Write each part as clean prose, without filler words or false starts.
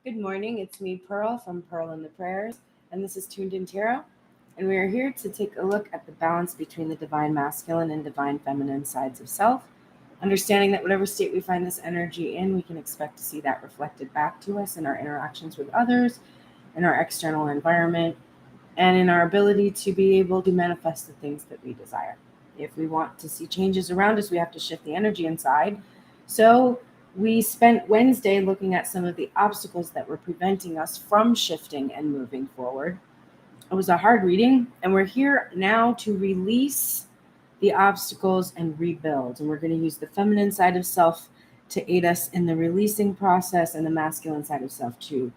Good morning, it's me, Pearl, from Pearl and the Prayers, and this is Tuned in Tarot. And we are here to take a look at the balance between the divine masculine and divine feminine sides of self, understanding that whatever state we find this energy in, we can expect to see that reflected back to us in our interactions with others, in our external environment, and in our ability to be able to manifest the things that we desire. If we want to see changes around us, we have to shift the energy inside. So we spent Wednesday looking at some of the obstacles that were preventing us from shifting and moving forward. It was a hard reading, and we're here now to release the obstacles and rebuild. And we're going to use the feminine side of self to aid us in the releasing process and the masculine side of self to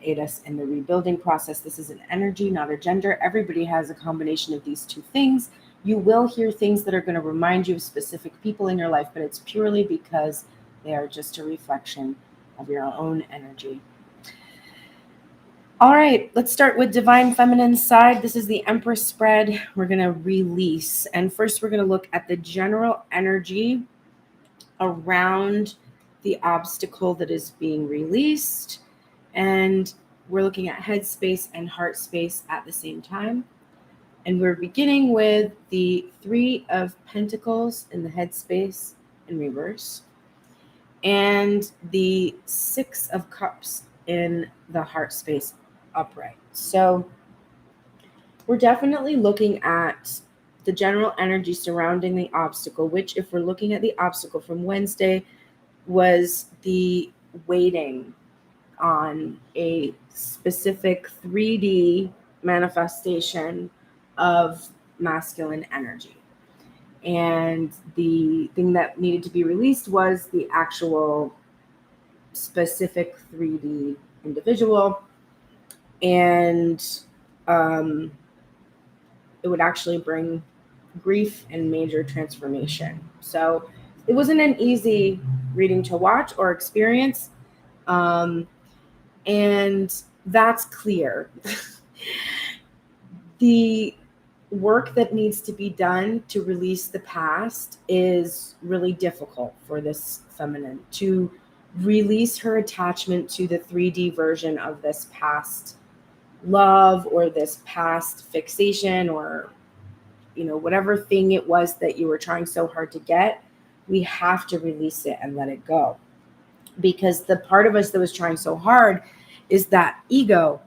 aid us in the rebuilding process. This is an energy, not a gender. Everybody has a combination of these two things. You will hear things that are going to remind you of specific people in your life, but it's purely because they are just a reflection of your own energy. All right, let's start with divine feminine side. This is the Empress spread. We're going to release. And first, we're going to look at the general energy around the obstacle that is being released. And we're looking at head space and heart space at the same time. And we're beginning with the Three of Pentacles in the head space in reverse, and the Six of Cups in the heart space upright. So we're definitely looking at the general energy surrounding the obstacle, which, if we're looking at the obstacle from Wednesday, was the waiting on a specific 3D manifestation of masculine energy. And the thing that needed to be released was the actual specific 3D individual. And it would actually bring grief and major transformation. So it wasn't an easy reading to watch or experience. And that's clear. The work that needs to be done to release the past is really difficult for this feminine, to release her attachment to the 3D version of this past love or this past fixation, or whatever thing it was that you were trying so hard to get. We have to release it and let it go, because the part of us that was trying so hard is that ego.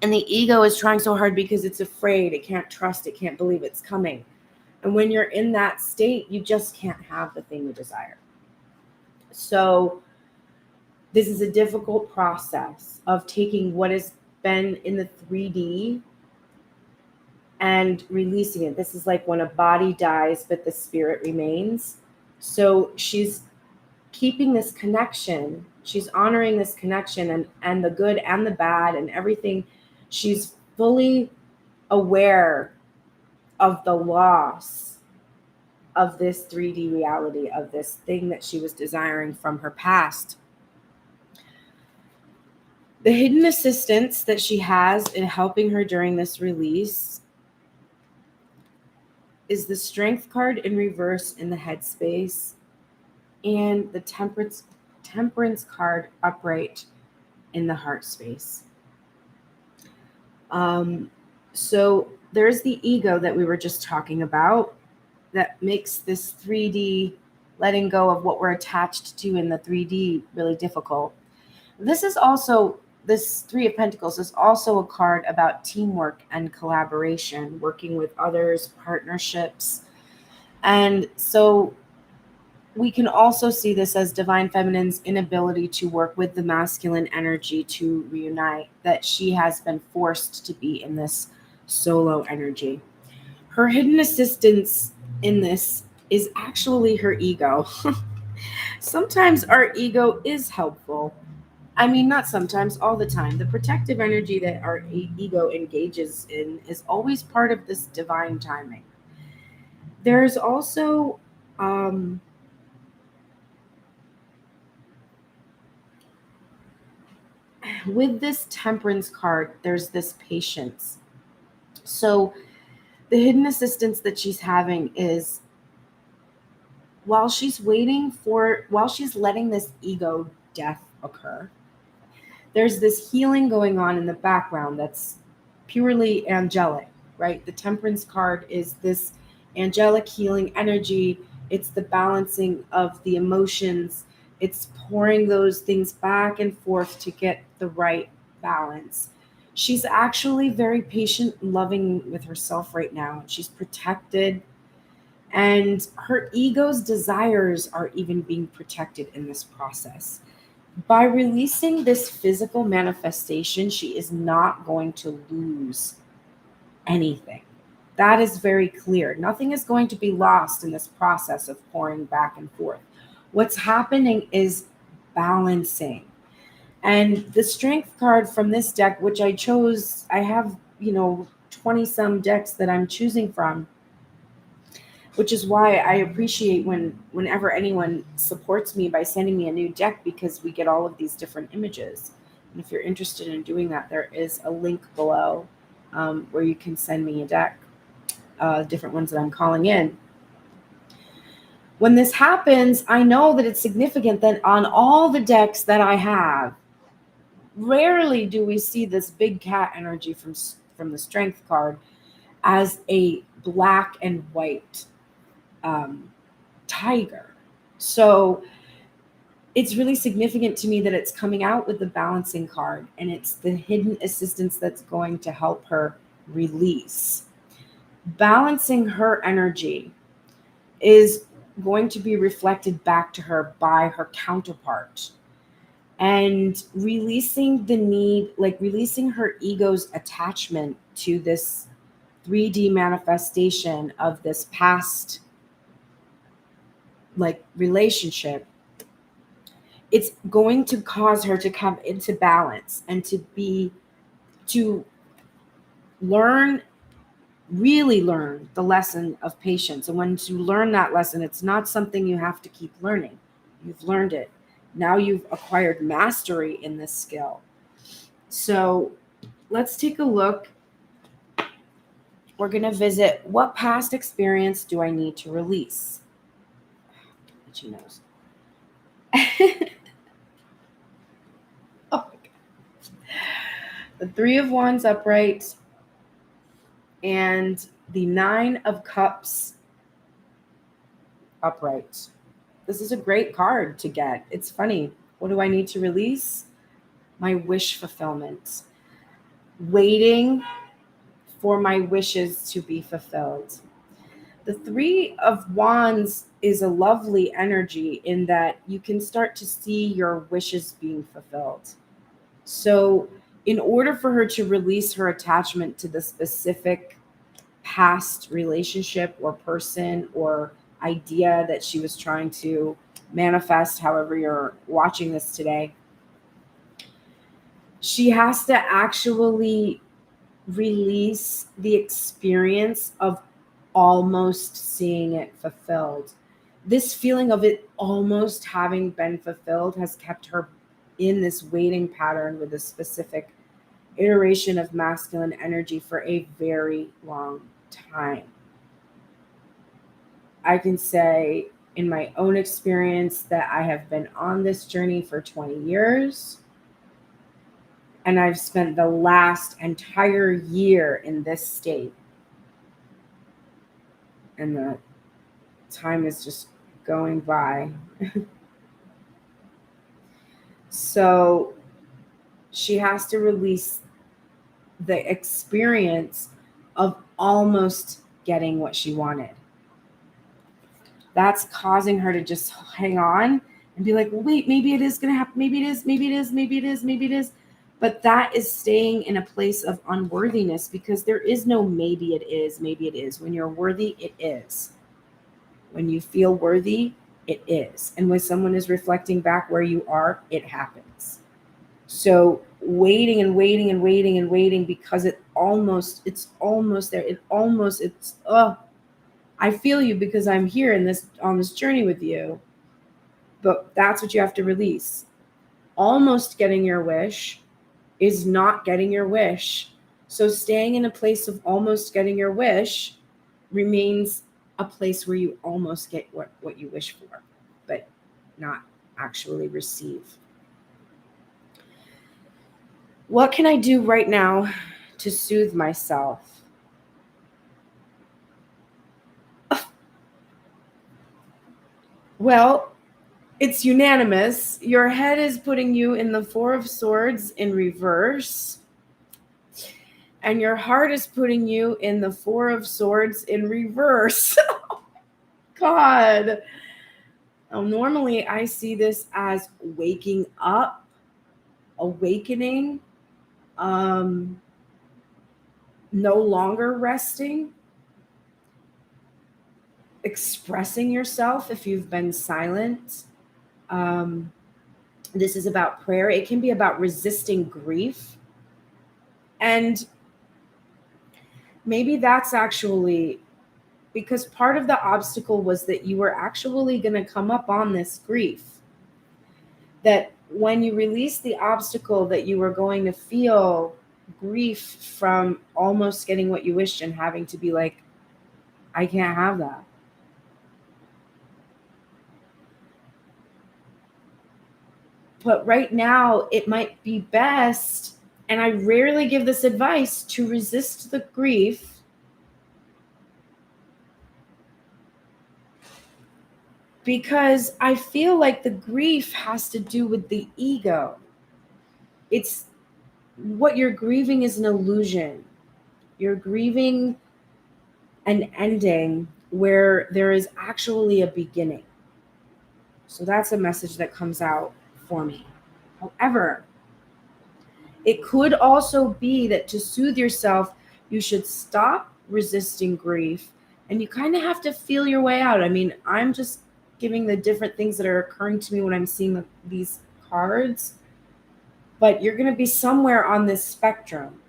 And the ego is trying so hard because it's afraid, it can't trust, it can't believe it's coming. And when you're in that state, you just can't have the thing you desire. So this is a difficult process of taking what has been in the 3D and releasing it. This is like when a body dies, but the spirit remains. So she's keeping this connection. She's honoring this connection and the good and the bad and everything. She's fully aware of the loss of this 3D reality, of this thing that she was desiring from her past. The hidden assistance that she has in helping her during this release is the Strength card in reverse in the headspace and the Temperance card upright in the heart space. So there's the ego that we were just talking about that makes this 3D letting go of what we're attached to in the 3D really difficult. This Three of Pentacles is also a card about teamwork and collaboration, working with others, partnerships. And so we can also see this as divine feminine's inability to work with the masculine energy to reunite, that she has been forced to be in this solo energy. Her hidden assistance in this is actually her ego. Sometimes our ego is helpful. I mean, not sometimes, all the time. The protective energy that our ego engages in is always part of this divine timing. There's also with this Temperance card, there's this patience. So the hidden assistance that she's having is while she's letting this ego death occur, there's this healing going on in the background that's purely angelic, right? The Temperance card is this angelic healing energy. It's the balancing of the emotions. It's pouring those things back and forth to get the right balance. She's actually very patient and loving with herself right now. She's protected, and her ego's desires are even being protected in this process. By releasing this physical manifestation, she is not going to lose anything. That is very clear. Nothing is going to be lost in this process of pouring back and forth. What's happening is balancing. And the strength card from this deck, which I chose, I have, 20 some decks that I'm choosing from, which is why I appreciate whenever anyone supports me by sending me a new deck, because we get all of these different images. And if you're interested in doing that, there is a link below where you can send me a deck, different ones that I'm calling in. When this happens, I know that it's significant that on all the decks that I have, rarely do we see this big cat energy from the strength card as a black and white tiger. So it's really significant to me that it's coming out with the balancing card, and it's the hidden assistance that's going to help her release. Balancing her energy is going to be reflected back to her by her counterpart, and releasing the need, like releasing her ego's attachment to this 3D manifestation of this past relationship. It's going to cause her to come into balance and to really learn the lesson of patience. And when you learn that lesson, it's not something you have to keep learning. You've learned it. Now you've acquired mastery in this skill. So let's take a look. We're going to visit, what past experience do I need to release? She knows. Oh my God. The 3 of Wands upright and the 9 of Cups upright. This is a great card to get. It's funny. What do I need to release? My wish fulfillment. Waiting for my wishes to be fulfilled. The 3 of Wands is a lovely energy in that you can start to see your wishes being fulfilled. So in order for her to release her attachment to the specific past relationship or person or idea that she was trying to manifest, however you're watching this today, she has to actually release the experience of almost seeing it fulfilled. This feeling of it almost having been fulfilled has kept her in this waiting pattern with a specific iteration of masculine energy for a very long time. I can say in my own experience that I have been on this journey for 20 years. And I've spent the last entire year in this state. And the time is just going by. So she has to release the experience of almost getting what she wanted. That's causing her to just hang on and be like, well, wait, maybe it is going to happen. Maybe it is, maybe it is, maybe it is, maybe it is. But that is staying in a place of unworthiness, because there is no maybe it is, maybe it is. When you're worthy, it is. When you feel worthy, it is. And when someone is reflecting back where you are, it happens. So waiting and waiting and waiting and waiting, because it's almost there. I feel you, because I'm here on this journey with you. But that's what you have to release. Almost getting your wish is not getting your wish. So staying in a place of almost getting your wish remains a place where you almost get what you wish for, but not actually receive. What can I do right now to soothe myself? Well, it's unanimous. Your head is putting you in the Four of Swords in reverse, and your heart is putting you in the Four of Swords in reverse. God. Now, normally I see this as waking up, awakening, no longer resting, expressing yourself if you've been silent. This is about prayer. It can be about resisting grief. And maybe that's actually because part of the obstacle was that you were actually going to come up on this grief. That when you released the obstacle, that you were going to feel grief from almost getting what you wished and having to be like, I can't have that. But right now, it might be best, and I rarely give this advice, to resist the grief because I feel like the grief has to do with the ego. It's what you're grieving is an illusion. You're grieving an ending where there is actually a beginning. So that's a message that comes out for me. However, it could also be that to soothe yourself, you should stop resisting grief and you kind of have to feel your way out. I mean, I'm just giving the different things that are occurring to me when I'm seeing these cards, but you're going to be somewhere on this spectrum.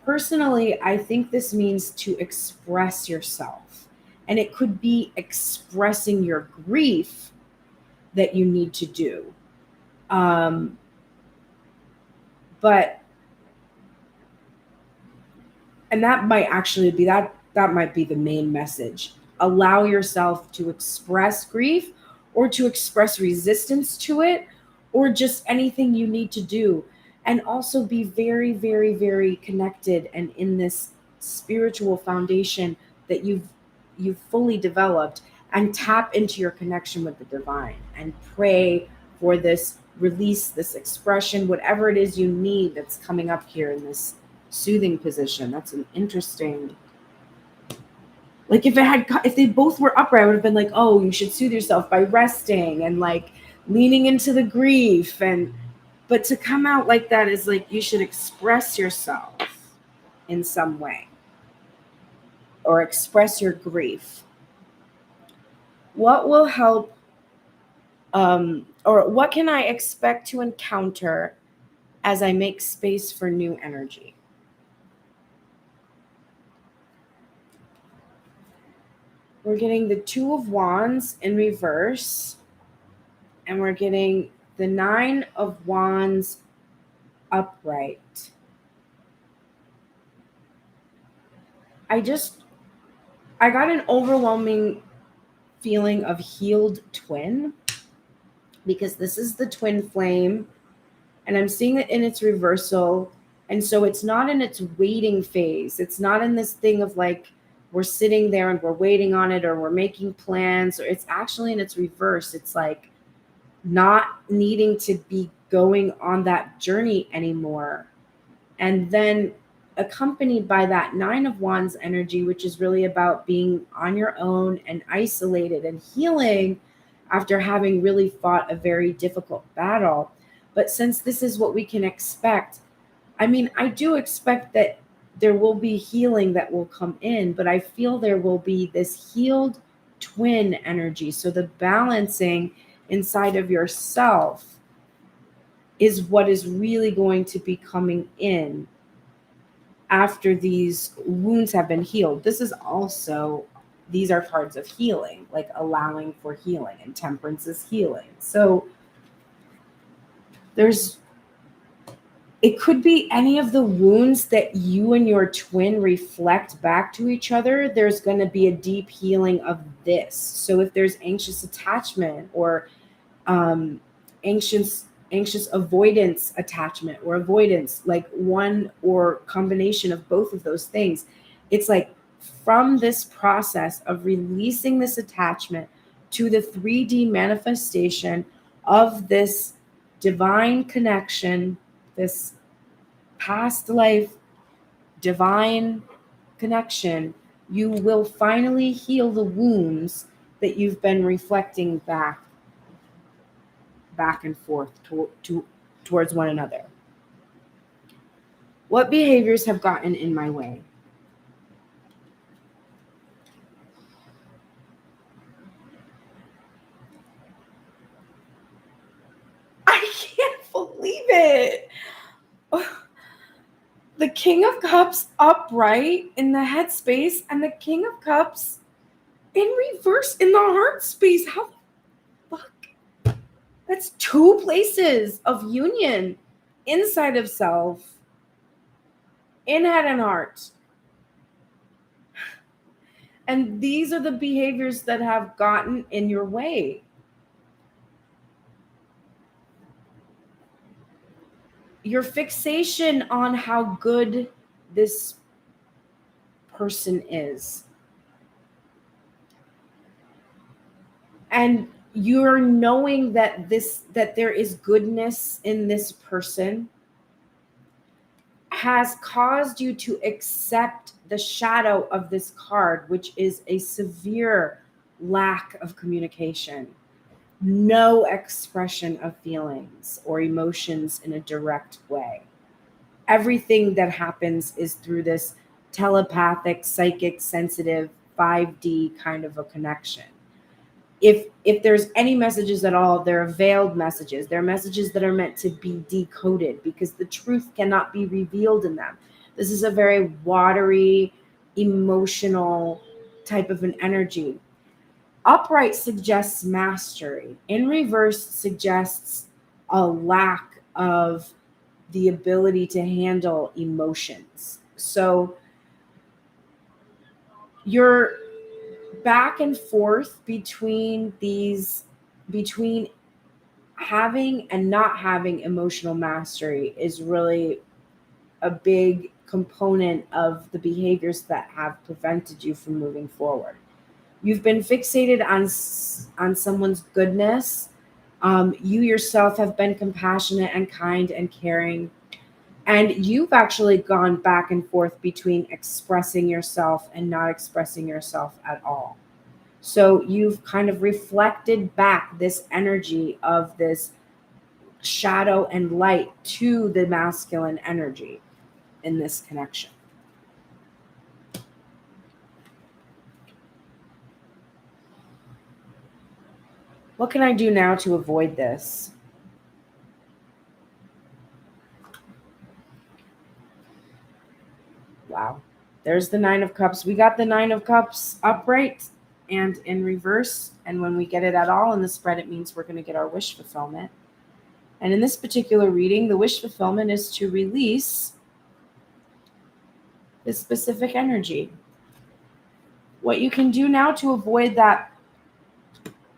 Personally, I think this means to express yourself, and it could be expressing your grief that you need to do. But, and that might actually be, that might be the main message. Allow yourself to express grief or to express resistance to it or just anything you need to do. And also be very, very, very connected and in this spiritual foundation that you've fully developed, and tap into your connection with the divine and pray for this release, this expression, whatever it is you need that's coming up here in this soothing position. That's an interesting, like if they both were upright, I would have been like, oh, you should soothe yourself by resting and like leaning into the grief. But to come out like that is like you should express yourself in some way or express your grief. What will help, or what can I expect to encounter as I make space for new energy? We're getting the Two of Wands in reverse, and we're getting the Nine of Wands upright. I got an overwhelming feeling of healed twin, because this is the twin flame, and I'm seeing it in its reversal. And so it's not in its waiting phase. It's not in this thing of like, we're sitting there and we're waiting on it or we're making plans, or it's actually in its reverse. It's like not needing to be going on that journey anymore. And then accompanied by that Nine of Wands energy, which is really about being on your own and isolated and healing after having really fought a very difficult battle. But since this is what we can expect, I mean, I do expect that there will be healing that will come in, but I feel there will be this healed twin energy. So the balancing inside of yourself is what is really going to be coming in after these wounds have been healed. This is also, these are cards of healing, like allowing for healing, and Temperance is healing. So there's It could be any of the wounds that you and your twin reflect back to each other. There's going to be a deep healing of this. So if there's anxious attachment or anxious avoidance attachment or avoidance, like one or combination of both of those things, it's like from this process of releasing this attachment to the 3D manifestation of this divine connection, this past life divine connection, you will finally heal the wounds that you've been reflecting back and forth towards one another. What behaviors have gotten in my way? I can't believe it. The King of Cups upright in the head space and the King of Cups in reverse in the heart space. How the fuck? That's two places of union inside of self, in head and heart. And these are the behaviors that have gotten in your way. Your fixation on how good this person is. And you're knowing that there is goodness in this person has caused you to accept the shadow of this card, which is a severe lack of communication, no expression of feelings or emotions in a direct way. Everything that happens is through this telepathic, psychic, sensitive, 5D kind of a connection. If there's any messages at all, they're veiled messages. They're messages that are meant to be decoded because the truth cannot be revealed in them. This is a very watery, emotional type of an energy. Upright suggests mastery. In reverse suggests a lack of the ability to handle emotions. So you're back and forth between having and not having emotional mastery is really a big component of the behaviors that have prevented you from moving forward. You've been fixated on someone's goodness. You yourself have been compassionate and kind and caring. And you've actually gone back and forth between expressing yourself and not expressing yourself at all. So you've kind of reflected back this energy of this shadow and light to the masculine energy in this connection. What can I do now to avoid this? Wow. There's the 9 of Cups. We got the 9 of Cups upright and in reverse. And when we get it at all in the spread, it means we're going to get our wish fulfillment. And in this particular reading, the wish fulfillment is to release this specific energy. What you can do now to avoid that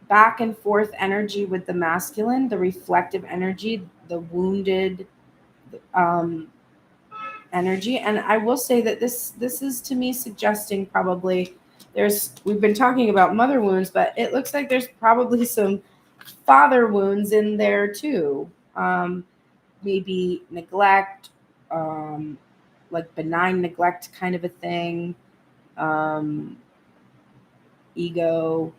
back and forth energy with the masculine, the reflective energy, the wounded energy. And I will say that this is to me suggesting probably we've been talking about mother wounds, but it looks like there's probably some father wounds in there too. Maybe neglect, like benign neglect kind of a thing, ego,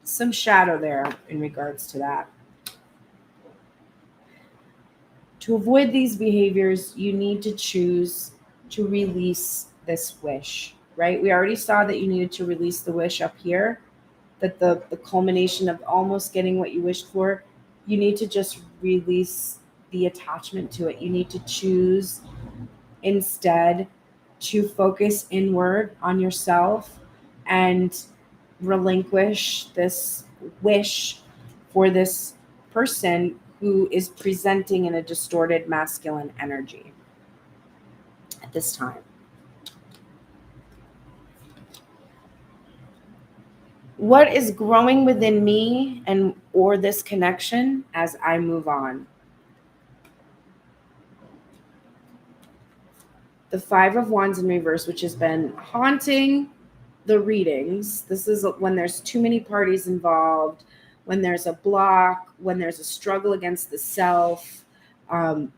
some shadow there in regards to that. To avoid these behaviors, you need to choose to release this wish, right? We already saw that you needed to release the wish up here, that the culmination of almost getting what you wished for, you need to just release the attachment to it. You need to choose instead to focus inward on yourself and relinquish this wish for this person who is presenting in a distorted masculine energy at this time. What is growing within me and or this connection as I move on? The Five of Wands in reverse, which has been haunting the readings. This is when there's too many parties involved, when there's a block, when there's a struggle against the self.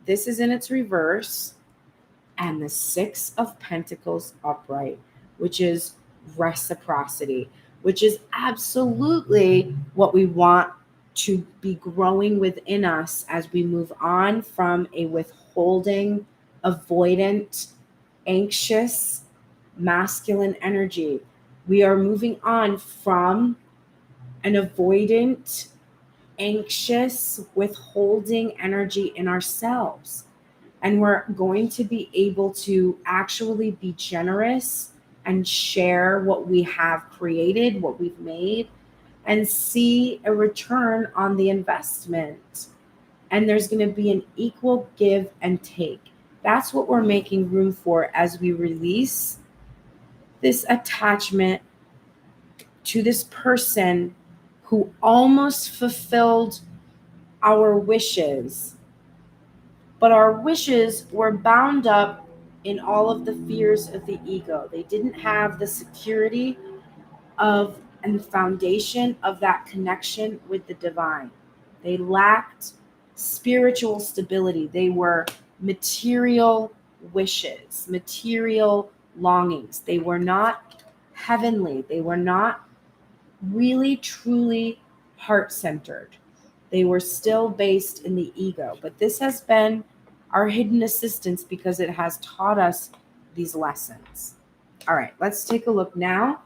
This is in its reverse. And the Six of Pentacles upright, which is reciprocity, which is absolutely what we want to be growing within us as we move on from a withholding, avoidant, anxious, masculine energy. We are moving on from an avoidant, anxious, withholding energy in ourselves. And we're going to be able to actually be generous and share what we have created, what we've made, and see a return on the investment. And there's going to be an equal give and take. That's what we're making room for as we release this attachment to this person who almost fulfilled our wishes. But our wishes were bound up in all of the fears of the ego. They didn't have the security of and the foundation of that connection with the divine. They lacked spiritual stability. They were material wishes, material longings. They were not heavenly. They were not really, truly heart-centered. They were still based in the ego. But this has been our hidden assistance because it has taught us these lessons. All right, let's take a look now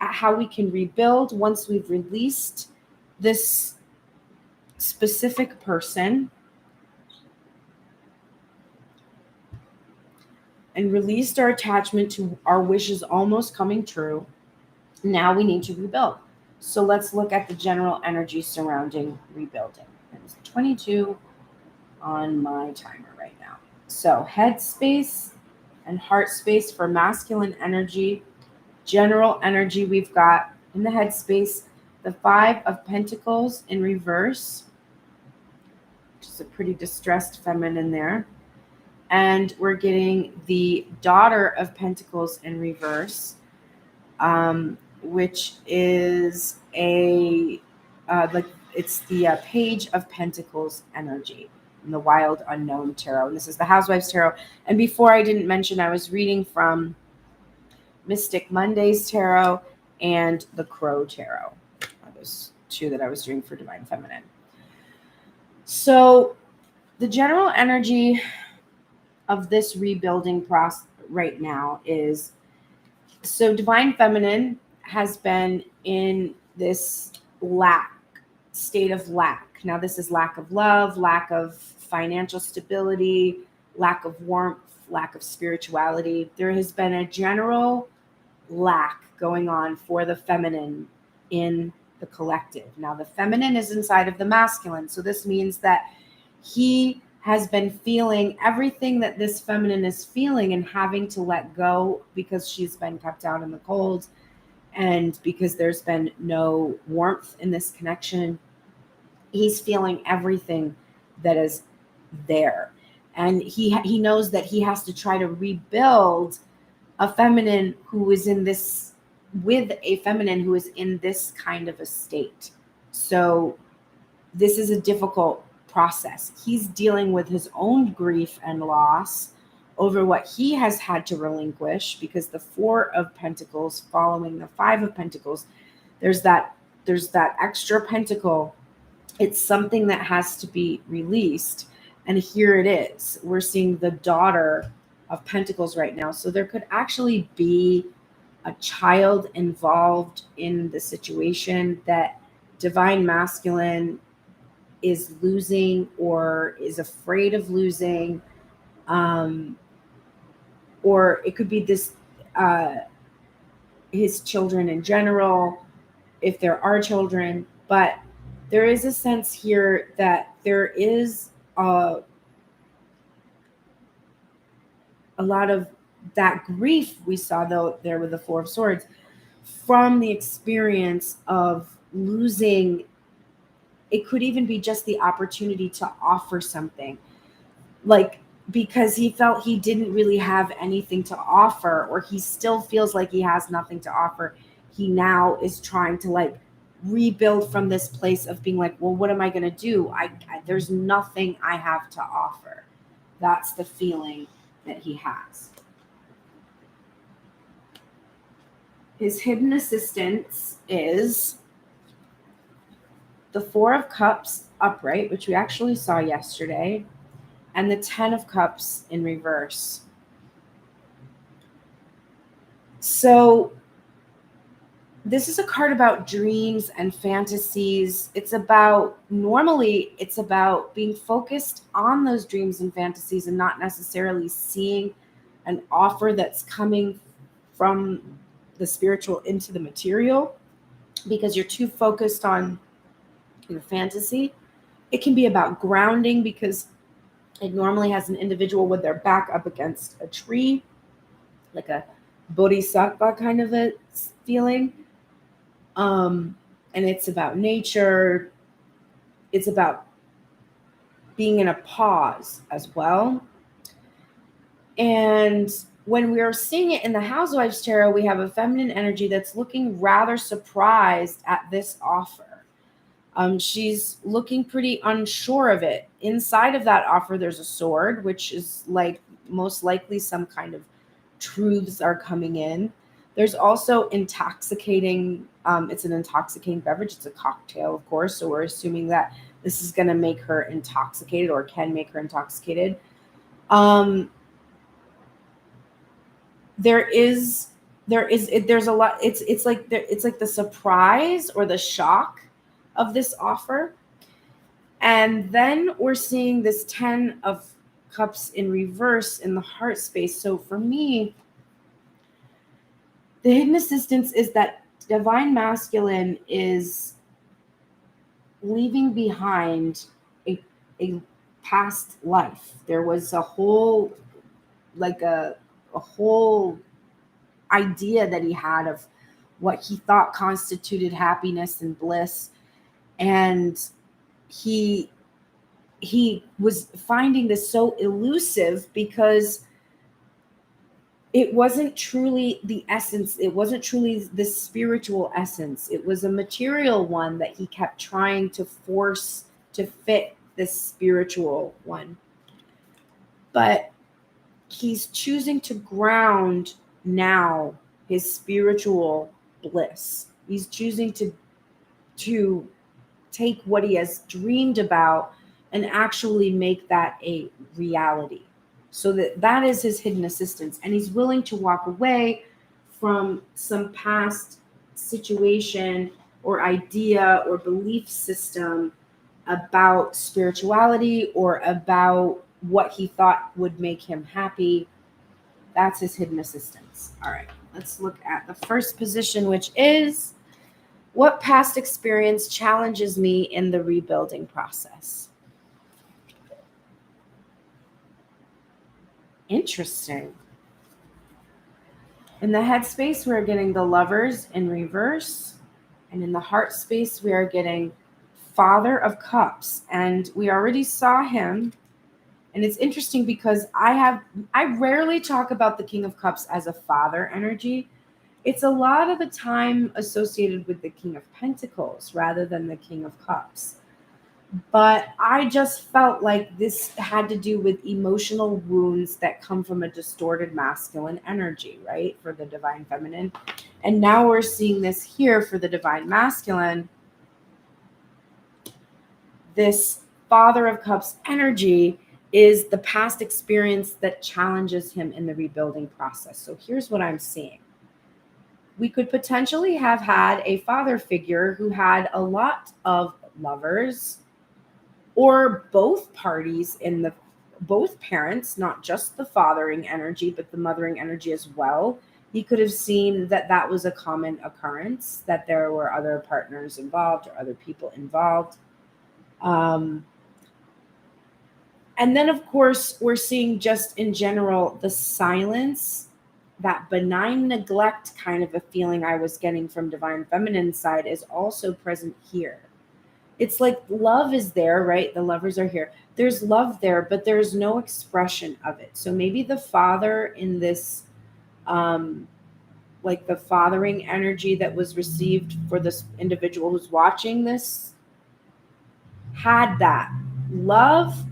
at how we can rebuild once we've released this specific person and released our attachment to our wishes almost coming true. Now we need to rebuild. So let's look at the general energy surrounding rebuilding. It's 22 on my timer right now. So head space and heart space for masculine energy. General energy, we've got in the head space the Five of Pentacles in reverse, which is a pretty distressed feminine there. And we're getting the Daughter of Pentacles in reverse, which is it's the Page of Pentacles energy in the Wild Unknown Tarot. And this is the Housewives Tarot. And before I didn't mention, I was reading from Mystic Monday's Tarot and the Crow Tarot. Those two that I was doing for Divine Feminine. So the general energy of this rebuilding process right now is, so Divine Feminine has been in this state of lack. Now this is lack of love, lack of financial stability, lack of warmth, lack of spirituality. There has been a general lack going on for the feminine in the collective. Now the feminine is inside of the masculine. So this means that he has been feeling everything that this feminine is feeling and having to let go because she's been kept out in the cold and because there's been no warmth in this connection. He's feeling everything that is there. And he knows that he has to try to rebuild a feminine who is in this, with a feminine who is in this kind of a state. So this is a difficult process. He's dealing with his own grief and loss over what he has had to relinquish, because the Four of Pentacles following the Five of Pentacles, there's that extra pentacle. It's something that has to be released. And here it is. We're seeing the Daughter of Pentacles right now. So there could actually be a child involved in the situation that Divine Masculine is losing or is afraid of losing. Or it could be this, his children in general, if there are children. But there is a sense here that there is a lot of that grief we saw, though, there with the Four of Swords, from the experience of losing. It could even be just the opportunity to offer something, like, because he felt he didn't really have anything to offer, or he still feels like he has nothing to offer. He now is trying to like rebuild from this place of being like, well, what am I going to do? There's nothing I have to offer. That's the feeling that he has. His hidden assistance is the Four of Cups upright, which we actually saw yesterday, and the Ten of Cups in reverse. So this is a card about dreams and fantasies. Normally it's about being focused on those dreams and fantasies and not necessarily seeing an offer that's coming from the spiritual into the material, because you're too focused on your fantasy. It can be about grounding, because it normally has an individual with their back up against a tree, like a bodhisattva kind of a feeling. And it's about nature. It's about being in a pause as well. And when we are seeing it in the Housewives Tarot, we have a feminine energy that's looking rather surprised at this offer. She's looking pretty unsure of it. Inside of that offer, there's a sword, which is like most likely some kind of truths are coming in. There's also intoxicating. It's an intoxicating beverage. It's a cocktail, of course. So we're assuming that this is going to make her intoxicated, or can make her intoxicated. There's a lot. It's like the surprise or the shock of this offer. And then we're seeing this Ten of Cups in reverse in the heart space. So for me, the hidden assistance is that divine masculine is leaving behind a past life. There was a whole idea that he had of what he thought constituted happiness and bliss. And he was finding this so elusive, because it wasn't truly the essence. It wasn't truly the spiritual essence. It was a material one that he kept trying to force to fit this spiritual one. But he's choosing to ground now his spiritual bliss. He's choosing to take what he has dreamed about and actually make that a reality. So that is his hidden assistance. And he's willing to walk away from some past situation or idea or belief system about spirituality or about what he thought would make him happy. That's his hidden assistance. All right, let's look at the first position, which is, what past experience challenges me in the rebuilding process? Interesting. In the head space, we're getting the Lovers in reverse. And in the heart space, we are getting Father of Cups. And we already saw him. And it's interesting because I rarely talk about the King of Cups as a father energy. It's a lot of the time associated with the King of Pentacles rather than the King of Cups. But I just felt like this had to do with emotional wounds that come from a distorted masculine energy, right? For the divine feminine. And now we're seeing this here for the divine masculine. This Father of Cups energy is the past experience that challenges him in the rebuilding process. So here's what I'm seeing. We could potentially have had a father figure who had a lot of lovers, or both parties in both parents, not just the fathering energy, but the mothering energy as well. He could have seen that that was a common occurrence, that there were other partners involved or other people involved. And then, of course, we're seeing just in general the silence, that benign neglect kind of a feeling I was getting from Divine Feminine side is also present here. It's like love is there, right? The lovers are here. There's love there, but there's no expression of it. So maybe the father in this, like the fathering energy that was received for this individual who's watching this, had that love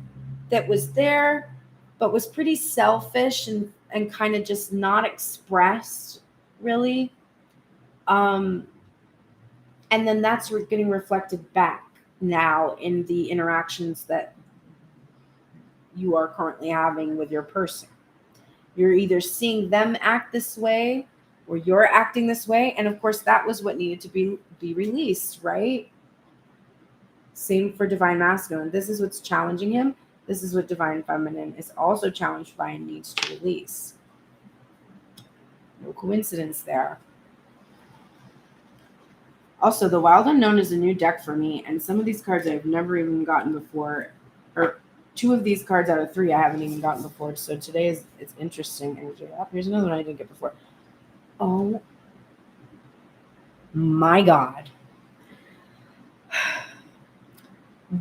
that was there, but was pretty selfish and kind of just not expressed, really. And then that's getting reflected back now in the interactions that you are currently having with your person. You're either seeing them act this way or you're acting this way. And of course, that was what needed to be released, right? Same for Divine Masculine. This is what's challenging him. This is what Divine Feminine is also challenged by and needs to release. No coincidence there. Also, the Wild Unknown is a new deck for me, and some of these cards I've never even gotten before, or 2 of these cards out of 3 I haven't even gotten before. So today it's interesting. And here's another one I didn't get before. Oh my God.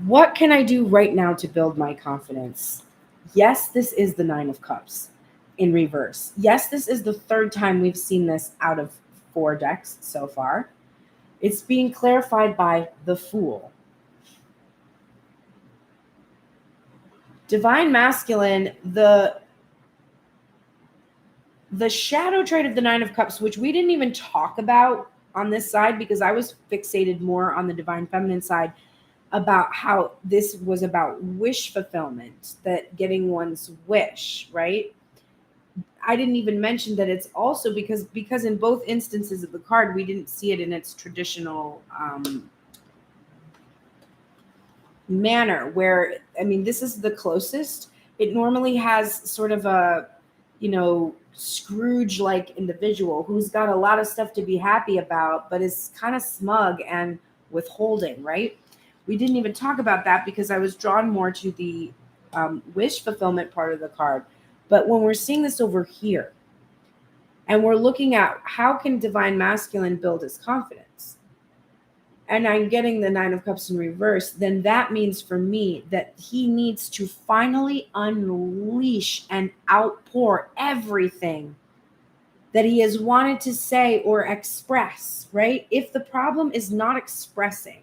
What can I do right now to build my confidence? Yes, this is the 9 of Cups in reverse. Yes, this is the 3rd time we've seen this out of 4 decks so far. It's being clarified by the Fool. Divine Masculine, the shadow trait of the 9 of Cups, which we didn't even talk about on this side because I was fixated more on the Divine Feminine side, about how this was about wish fulfillment, that getting one's wish, right? I didn't even mention that it's also because in both instances of the card, we didn't see it in its traditional manner where, I mean, this is the closest. It normally has sort of a, Scrooge-like individual who's got a lot of stuff to be happy about, but is kind of smug and withholding, right? We didn't even talk about that because I was drawn more to the wish fulfillment part of the card. But when we're seeing this over here, and we're looking at how can Divine Masculine build his confidence, and I'm getting the 9 of Cups in reverse, then that means for me that he needs to finally unleash and outpour everything that he has wanted to say or express, right? If the problem is not expressing,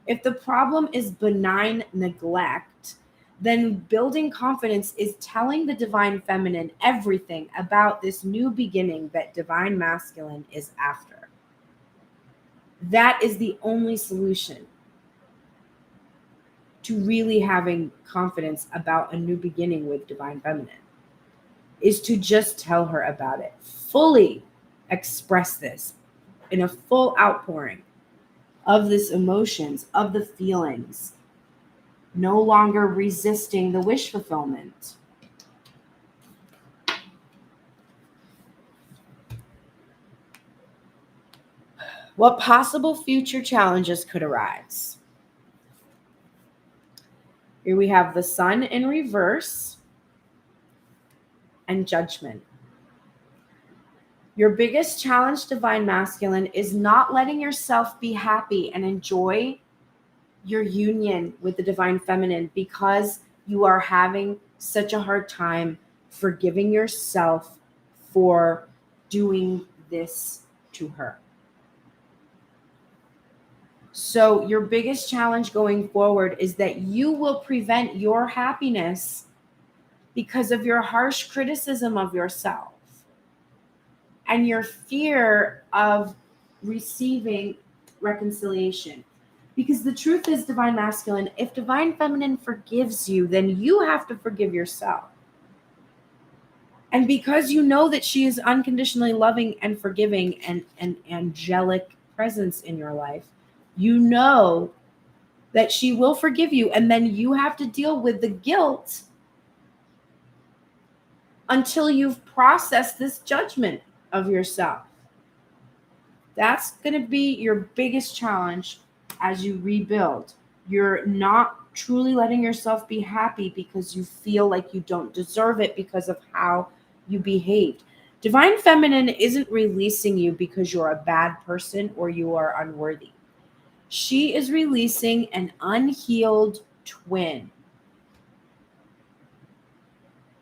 if the problem is benign neglect, then building confidence is telling the Divine Feminine everything about this new beginning that Divine Masculine is after. That is the only solution to really having confidence about a new beginning with Divine Feminine, is to just tell her about it. Fully express this in a full outpouring of this emotions, of the feelings, no longer resisting the wish fulfillment. What possible future challenges could arise? Here we have the Sun in reverse and Judgment. Your biggest challenge, Divine Masculine, is not letting yourself be happy and enjoy your union with the Divine Feminine because you are having such a hard time forgiving yourself for doing this to her. So your biggest challenge going forward is that you will prevent your happiness because of your harsh criticism of yourself and your fear of receiving reconciliation. Because the truth is, Divine Masculine, if Divine Feminine forgives you, then you have to forgive yourself. And because you know that she is unconditionally loving and forgiving and an angelic presence in your life, you know that she will forgive you. And then you have to deal with the guilt until you've processed this judgment of yourself. That's going to be your biggest challenge as you rebuild. You're not truly letting yourself be happy because you feel like you don't deserve it because of how you behaved. Divine Feminine isn't releasing you because you're a bad person or you are unworthy. She is releasing an unhealed twin.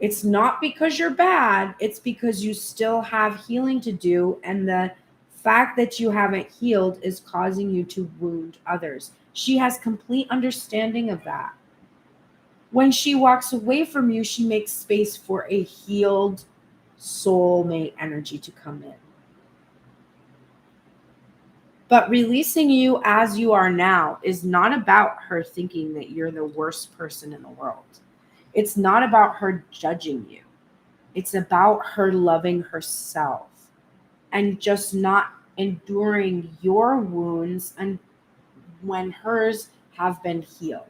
It's not because you're bad, it's because you still have healing to do, and the fact that you haven't healed is causing you to wound others. She has complete understanding of that. When she walks away from you, she makes space for a healed soulmate energy to come in. But releasing you as you are now is not about her thinking that you're the worst person in the world. It's not about her judging you. It's about her loving herself and just not enduring your wounds and when hers have been healed.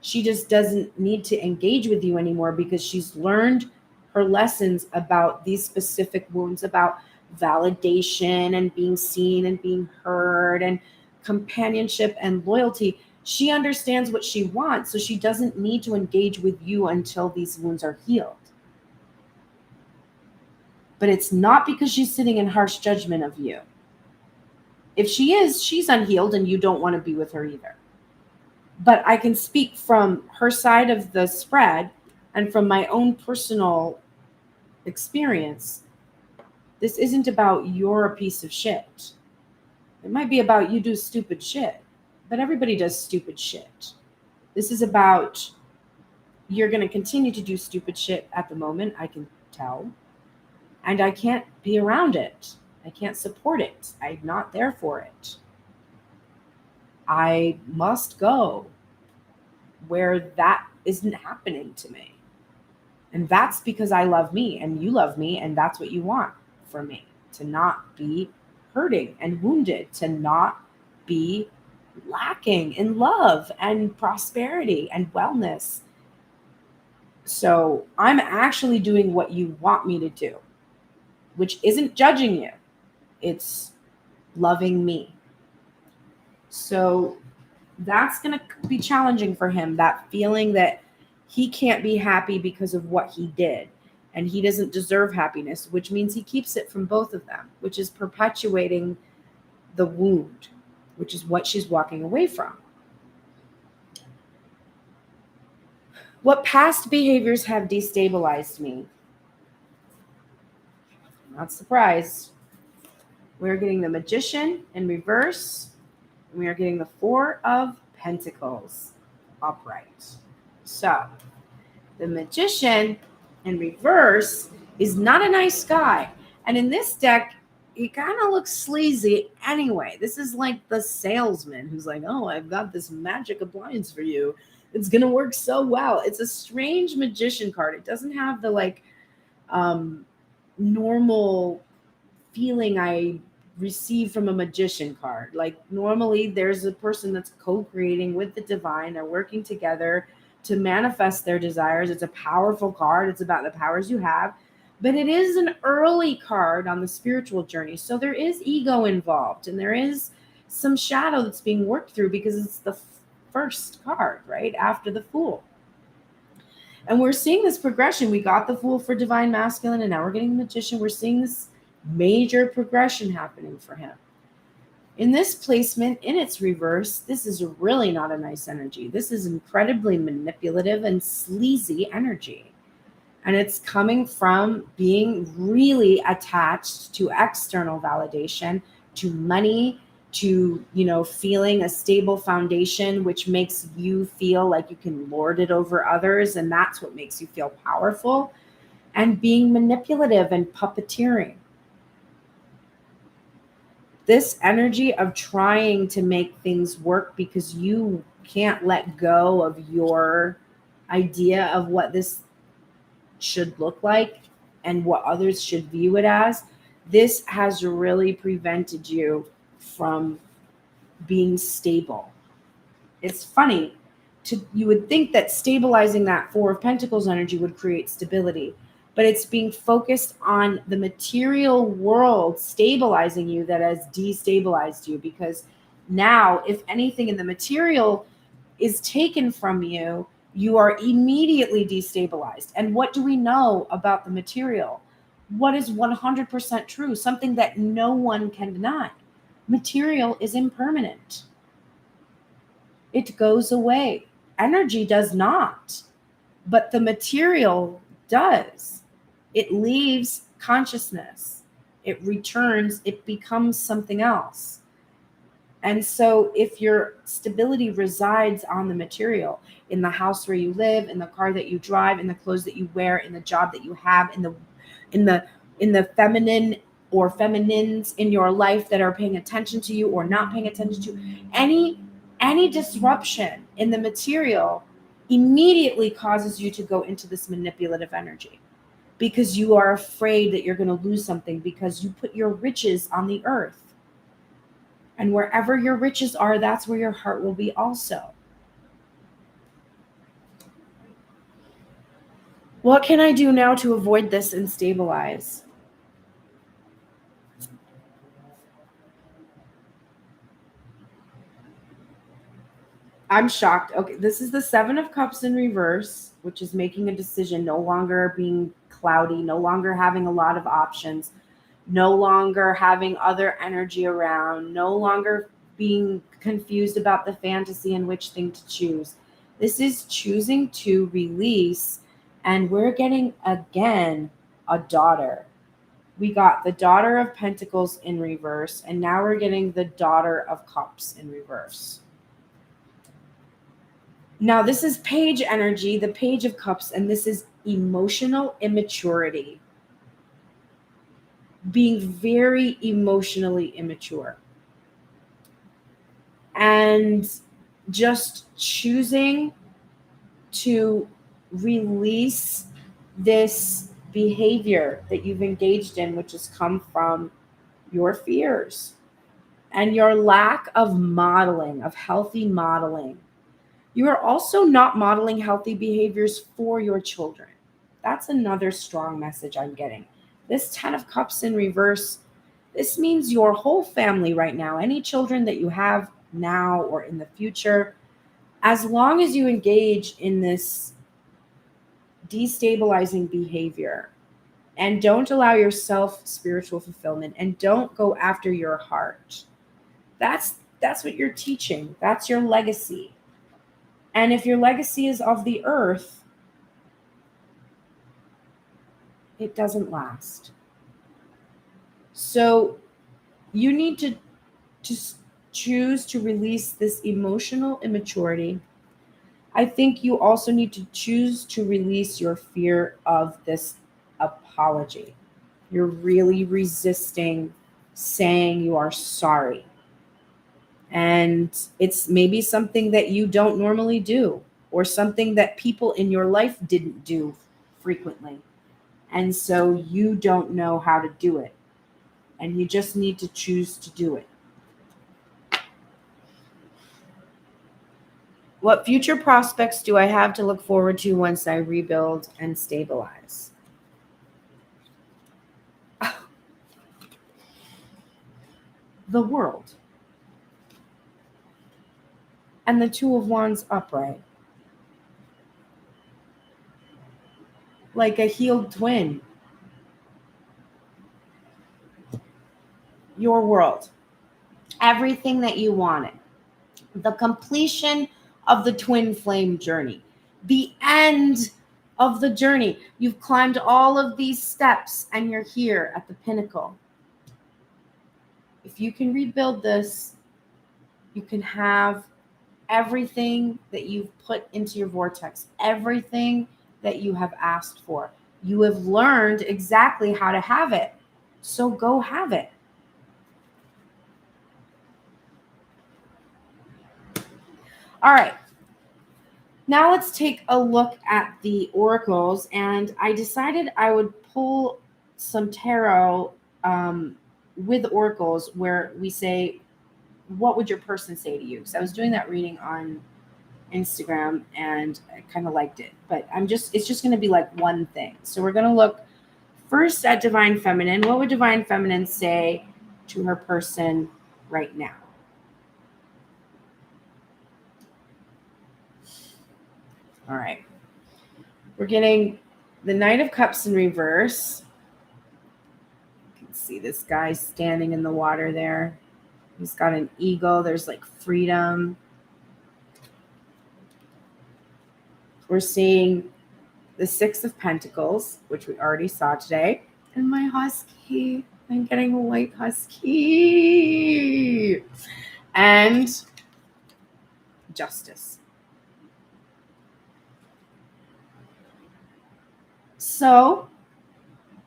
She just doesn't need to engage with you anymore because she's learned her lessons about these specific wounds, about validation and being seen and being heard and companionship and loyalty. She understands what she wants, so she doesn't need to engage with you until these wounds are healed. But it's not because she's sitting in harsh judgment of you. If she is, she's unhealed and you don't want to be with her either. But I can speak from her side of the spread and from my own personal experience. This isn't about you're a piece of shit. It might be about you do stupid shit, but everybody does stupid shit. This is about you're going to continue to do stupid shit at the moment, I can tell. And I can't be around it. I can't support it. I'm not there for it. I must go where that isn't happening to me. And that's because I love me and you love me, and that's what you want for me, to not be hurting and wounded, to not be lacking in love and prosperity and wellness. So I'm actually doing what you want me to do, which isn't judging you. It's loving me. So that's going to be challenging for him, that feeling that he can't be happy because of what he did. And he doesn't deserve happiness, which means he keeps it from both of them, which is perpetuating the wound, which is what she's walking away from. What past behaviors have destabilized me? Not surprised. We're getting the Magician in reverse. And we are getting the Four of Pentacles upright. So, the Magician in reverse is not a nice guy. And in this deck, he kind of looks sleazy anyway. This is like the salesman who's like, oh, I've got this magic appliance for you. It's going to work so well. It's a strange Magician card. It doesn't have the normal feeling I receive from a Magician card. Like normally there's a person that's co-creating with the divine. They're working together to manifest their desires. It's a powerful card. It's about the powers you have, but it is an early card on the spiritual journey. So there is ego involved and there is some shadow that's being worked through because it's the first card, right? After the Fool. And we're seeing this progression. We got the Fool for divine masculine and now we're getting the Magician. We're seeing this major progression happening for him. In this placement, in its reverse, this is really not a nice energy. This is incredibly manipulative and sleazy energy. And it's coming from being really attached to external validation, to money, to, feeling a stable foundation, which makes you feel like you can lord it over others. And that's what makes you feel powerful, and being manipulative and puppeteering. This energy of trying to make things work because you can't let go of your idea of what this should look like and what others should view it as, this has really prevented you from being stable. It's funny. You would think that stabilizing that Four of Pentacles energy would create stability, but it's being focused on the material world stabilizing you that has destabilized you. Because now, if anything in the material is taken from you, you are immediately destabilized. And what do we know about the material? What is 100% true? Something that no one can deny. Material is impermanent. It goes away. Energy does not, but the material does. It leaves consciousness. It returns, it becomes something else. And so if your stability resides on the material, in the house where you live, in the car that you drive, in the clothes that you wear, in the job that you have, in the feminine or feminines in your life that are paying attention to you or not paying attention to, any disruption in the material immediately causes you to go into this manipulative energy, because you are afraid that you're going to lose something, because you put your riches on the earth. And wherever your riches are, that's where your heart will be also. What can I do now to avoid this and stabilize? I'm shocked. Okay, this is the Seven of Cups in reverse, which is making a decision, no longer being cloudy, no longer having a lot of options, no longer having other energy around, no longer being confused about the fantasy and which thing to choose. This is choosing to release, and we're getting, again, a daughter. We got the Daughter of Pentacles in reverse, and now we're getting the Daughter of Cups in reverse. Now, this is Page energy, the Page of Cups, and this is emotional immaturity. Being very emotionally immature. And just choosing to release this behavior that you've engaged in, which has come from your fears and your lack of modeling, of healthy modeling. You are also not modeling healthy behaviors for your children. That's another strong message I'm getting. This 10 of Cups in reverse, this means your whole family right now, any children that you have now or in the future, as long as you engage in this destabilizing behavior and don't allow yourself spiritual fulfillment and don't go after your heart, that's what you're teaching. That's your legacy. And if your legacy is of the earth, it doesn't last. So you need to just choose to release this emotional immaturity. I think you also need to choose to release your fear of this apology. You're really resisting saying you are sorry. And it's maybe something that you don't normally do, or something that people in your life didn't do frequently. And so you don't know how to do it. And you just need to choose to do it. What future prospects do I have to look forward to once I rebuild and stabilize? The world. And the Two of Wands upright. Like a healed twin. Your world. Everything that you wanted. The completion of the twin flame journey. The end of the journey. You've climbed all of these steps and you're here at the pinnacle. If you can rebuild this, you can have everything that you've put into your vortex, everything that you have asked for. You have learned exactly how to have it. So go have it. All right. Now let's take a look at the oracles. And I decided I would pull some tarot with oracles where we say, what would your person say to you? So I was doing that reading on Instagram and I kind of liked it, but it's just going to be like one thing. So we're going to look First, at Divine Feminine, what would Divine Feminine say to her person right now? All right. We're getting the Knight of Cups in reverse. You can see this guy standing in the water there. He's got an eagle. There's like freedom. We're seeing the Six of Pentacles, which we already saw today. And my husky. I'm getting a white husky. And Justice. So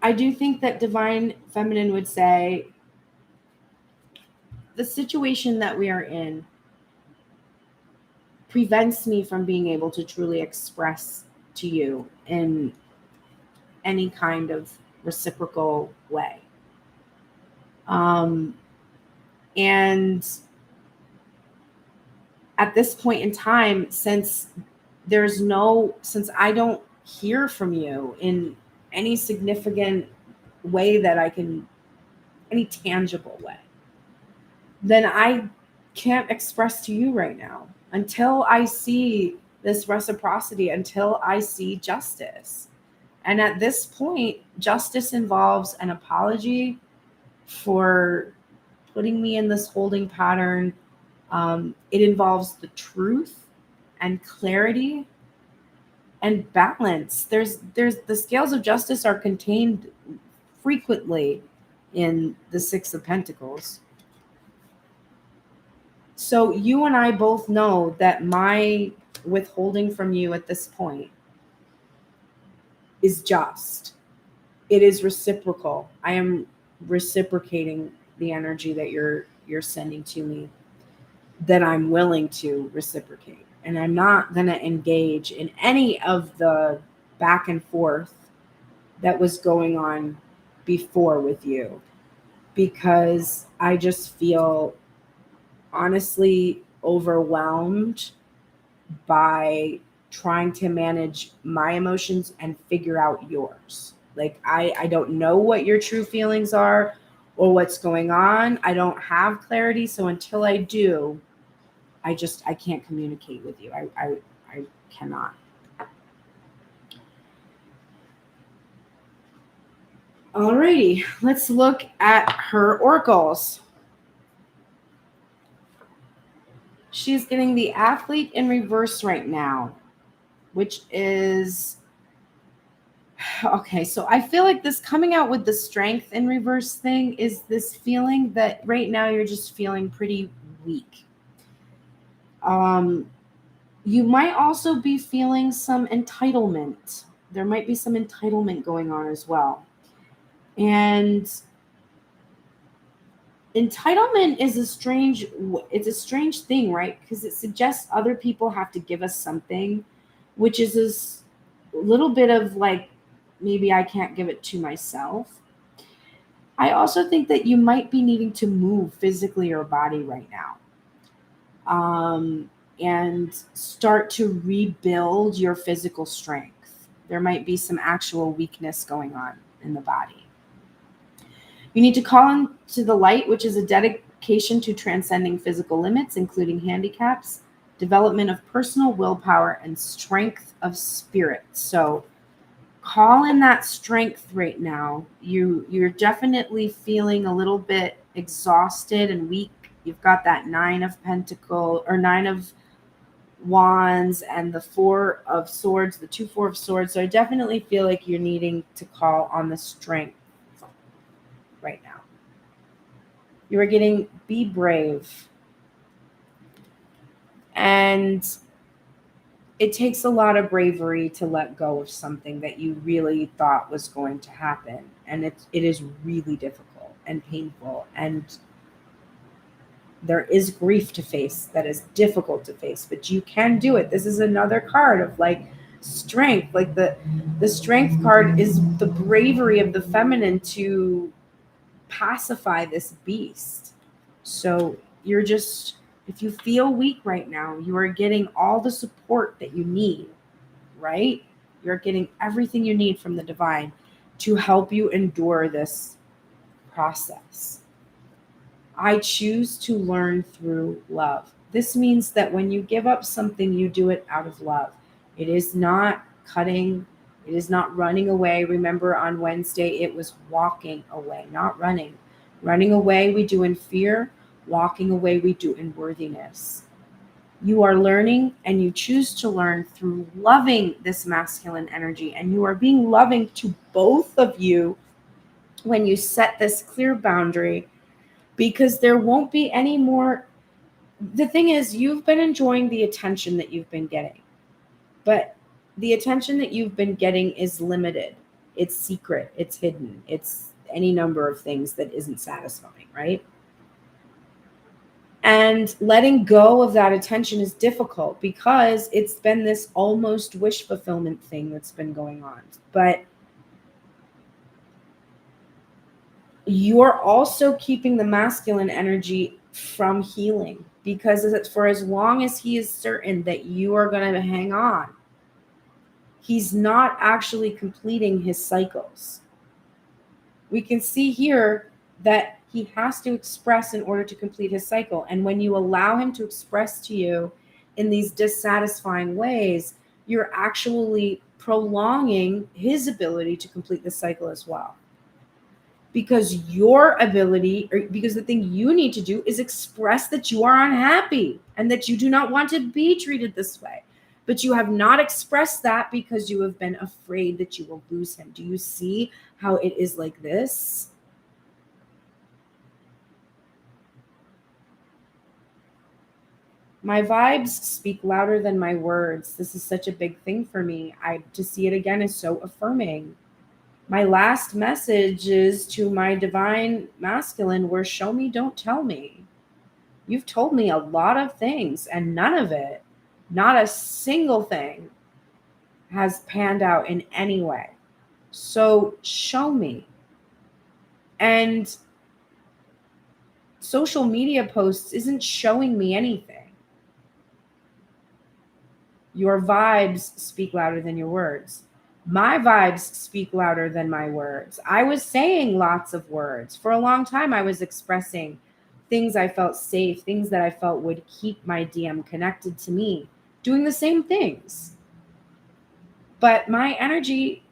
I do think that Divine Feminine would say the situation that we are in prevents me from being able to truly express to you in any kind of reciprocal way. And at this point in time, since I don't hear from you in any significant way that I can, any tangible way, then I can't express to you right now until I see this reciprocity, until I see justice. And at this point, justice involves an apology for putting me in this holding pattern. It involves the truth and clarity and balance. There's the scales of justice are contained frequently in the Six of Pentacles. So you and I both know that my withholding from you at this point is just. It is reciprocal. I am reciprocating the energy that you're sending to me, that I'm willing to reciprocate. And I'm not going to engage in any of the back and forth that was going on before with you, because I just feel honestly overwhelmed by trying to manage my emotions and figure out yours. Like, I don't know what your true feelings are or what's going on. I don't have clarity. So until I do, I can't communicate with you. I cannot. Alrighty, let's look at her oracles. She's getting the Athlete in reverse right now, which is okay. So I feel like this coming out with the Strength in reverse thing is this feeling that right now you're just feeling pretty weak. You might also be feeling some entitlement. There might be some entitlement going on as well. And entitlement is a strange thing, right? Because it suggests other people have to give us something, which is this little bit of like, maybe I can't give it to myself. I also think that you might be needing to move physically your body right now. And start to rebuild your physical strength. There might be some actual weakness going on in the body. You need to call into the light, which is a dedication to transcending physical limits, including handicaps, development of personal willpower, and strength of spirit. So call in that strength right now. You're definitely feeling a little bit exhausted and weak. You've got that Nine of Wands and the Four of Swords, the 2-4 of Swords. So I definitely feel like you're needing to call on the strength right now. You are getting be brave. And it takes a lot of bravery to let go of something that you really thought was going to happen. And it is really difficult and painful. And there is grief to face that is difficult to face, but you can do it. This is another card of like strength. Like the strength card is the bravery of the feminine to pacify this beast. So you're just, if you feel weak right now, you are getting all the support that you need, right? You're getting everything you need from the divine to help you endure this process. I choose to learn through love. This means that when you give up something, you do it out of love. It is not cutting. It is not running away. Remember, on Wednesday, it was walking away, not running. Running away, we do in fear. Walking away, we do in worthiness. You are learning, and you choose to learn through loving this masculine energy. And you are being loving to both of you when you set this clear boundary, because there won't be any more. The thing is, you've been enjoying the attention that you've been getting, but the attention that you've been getting is limited. It's secret. It's hidden. It's any number of things that isn't satisfying, right? And letting go of that attention is difficult because it's been this almost wish fulfillment thing that's been going on. But you're also keeping the masculine energy from healing, because for as long as he is certain that you are going to hang on, he's not actually completing his cycles. We can see here that he has to express in order to complete his cycle. And when you allow him to express to you in these dissatisfying ways, you're actually prolonging his ability to complete the cycle as well. Because your ability, or because the thing you need to do is express that you are unhappy and that you do not want to be treated this way. But you have not expressed that because you have been afraid that you will lose him. Do you see how it is like this? My vibes speak louder than my words. This is such a big thing for me. To see it again is so affirming. My last messages to my divine masculine were show me, don't tell me. You've told me a lot of things, and none of it, not a single thing, has panned out in any way. So show me. And social media posts isn't showing me anything. Your vibes speak louder than your words. My vibes speak louder than my words. I was saying lots of words. For a long time, I was expressing things I felt safe, things that I felt would keep my DM connected to me, doing the same things. But my energy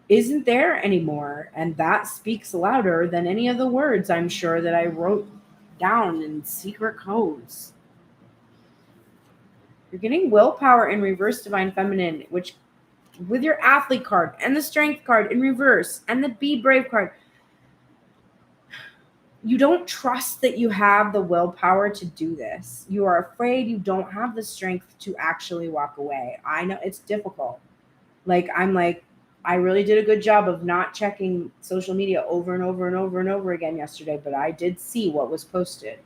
isn't there anymore. And that speaks louder than any of the words, I'm sure, that I wrote down in secret codes. You're getting willpower in reverse divine feminine, which with your athlete card and the strength card in reverse and the be brave card, you don't trust that you have the willpower to do this. You are afraid you don't have the strength to actually walk away. I know it's difficult. I really did a good job of not checking social media over and over and over and over again yesterday, but I did see what was posted.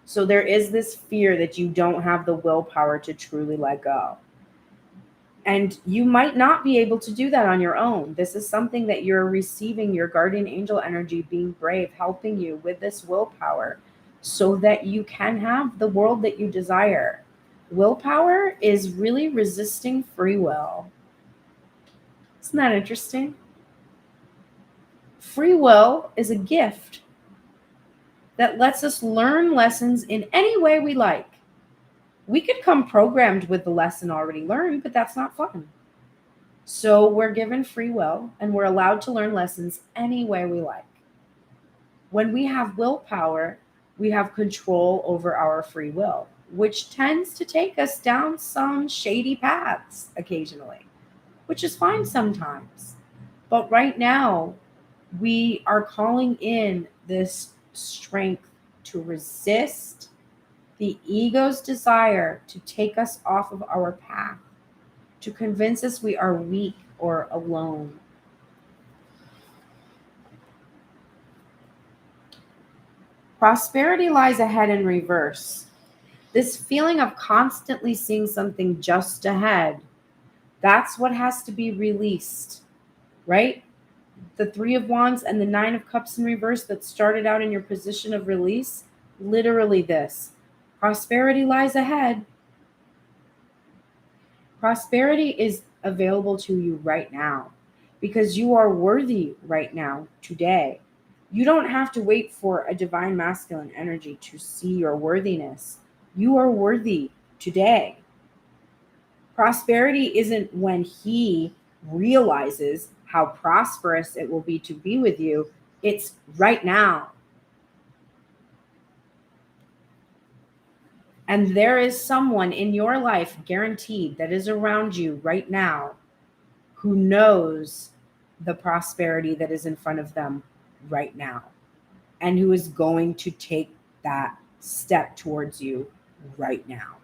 So there is this fear that you don't have the willpower to truly let go. And you might not be able to do that on your own. This is something that you're receiving your guardian angel energy, being brave, helping you with this willpower so that you can have the world that you desire. Willpower is really resisting free will. Isn't that interesting? Free will is a gift that lets us learn lessons in any way we like. We could come programmed with the lesson already learned, but that's not fun. So we're given free will and we're allowed to learn lessons any way we like. When we have willpower, we have control over our free will, which tends to take us down some shady paths occasionally, which is fine sometimes. But right now, we are calling in this strength to resist the ego's desire to take us off of our path, to convince us we are weak or alone. Prosperity lies ahead in reverse. This feeling of constantly seeing something just ahead, that's what has to be released, right? The Three of Wands and the Nine of Cups in reverse that started out in your position of release, literally this. Prosperity lies ahead. Prosperity is available to you right now. because you are worthy right now, today. You don't have to wait for a divine masculine energy to see your worthiness. You are worthy today. Prosperity isn't when he realizes how prosperous it will be to be with you. It's right now. And there is someone in your life, guaranteed, that is around you right now who knows the prosperity that is in front of them right now and who is going to take that step towards you right now.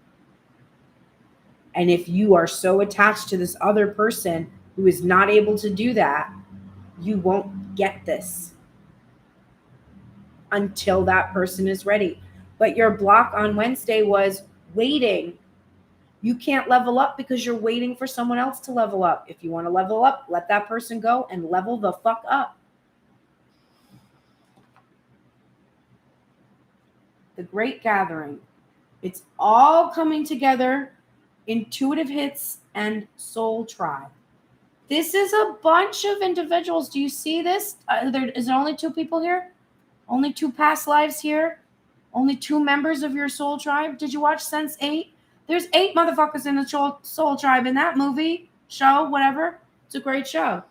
And if you are so attached to this other person who is not able to do that, you won't get this until that person is ready. But your block on Wednesday was waiting. You can't level up because you're waiting for someone else to level up. If you want to level up, let that person go and level the fuck up. The Great Gathering. It's all coming together. Intuitive hits and soul tribe. This is a bunch of individuals. Do you see this? Is there only 2 people here? Only 2 past lives here? Only 2 members of your soul tribe? Did you watch Sense8? There's 8 motherfuckers in the soul tribe in that movie, show, whatever. It's a great show.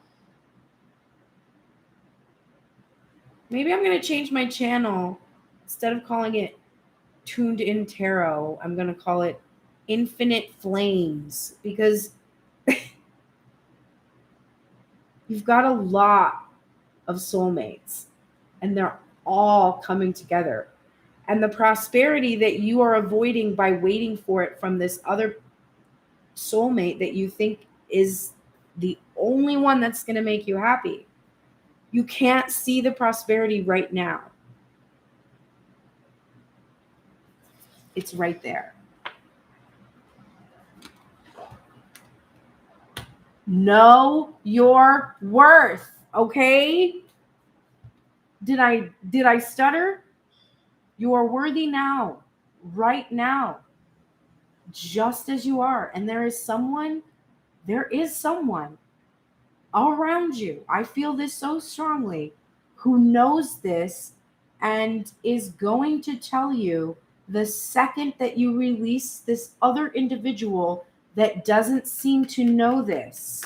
Maybe I'm going to change my channel. Instead of calling it Tuned In Tarot, I'm going to call it Infinite Flames, because you've got a lot of soulmates and they're all coming together. And the prosperity that you are avoiding by waiting for it from this other soulmate that you think is the only one that's going to make you happy, you can't see the prosperity right now. It's right there. Know your worth, okay? Did I stutter? You are worthy now, right now, just as you are. And there is someone around you. I feel this so strongly, who knows this and is going to tell you the second that you release this other individual that doesn't seem to know this.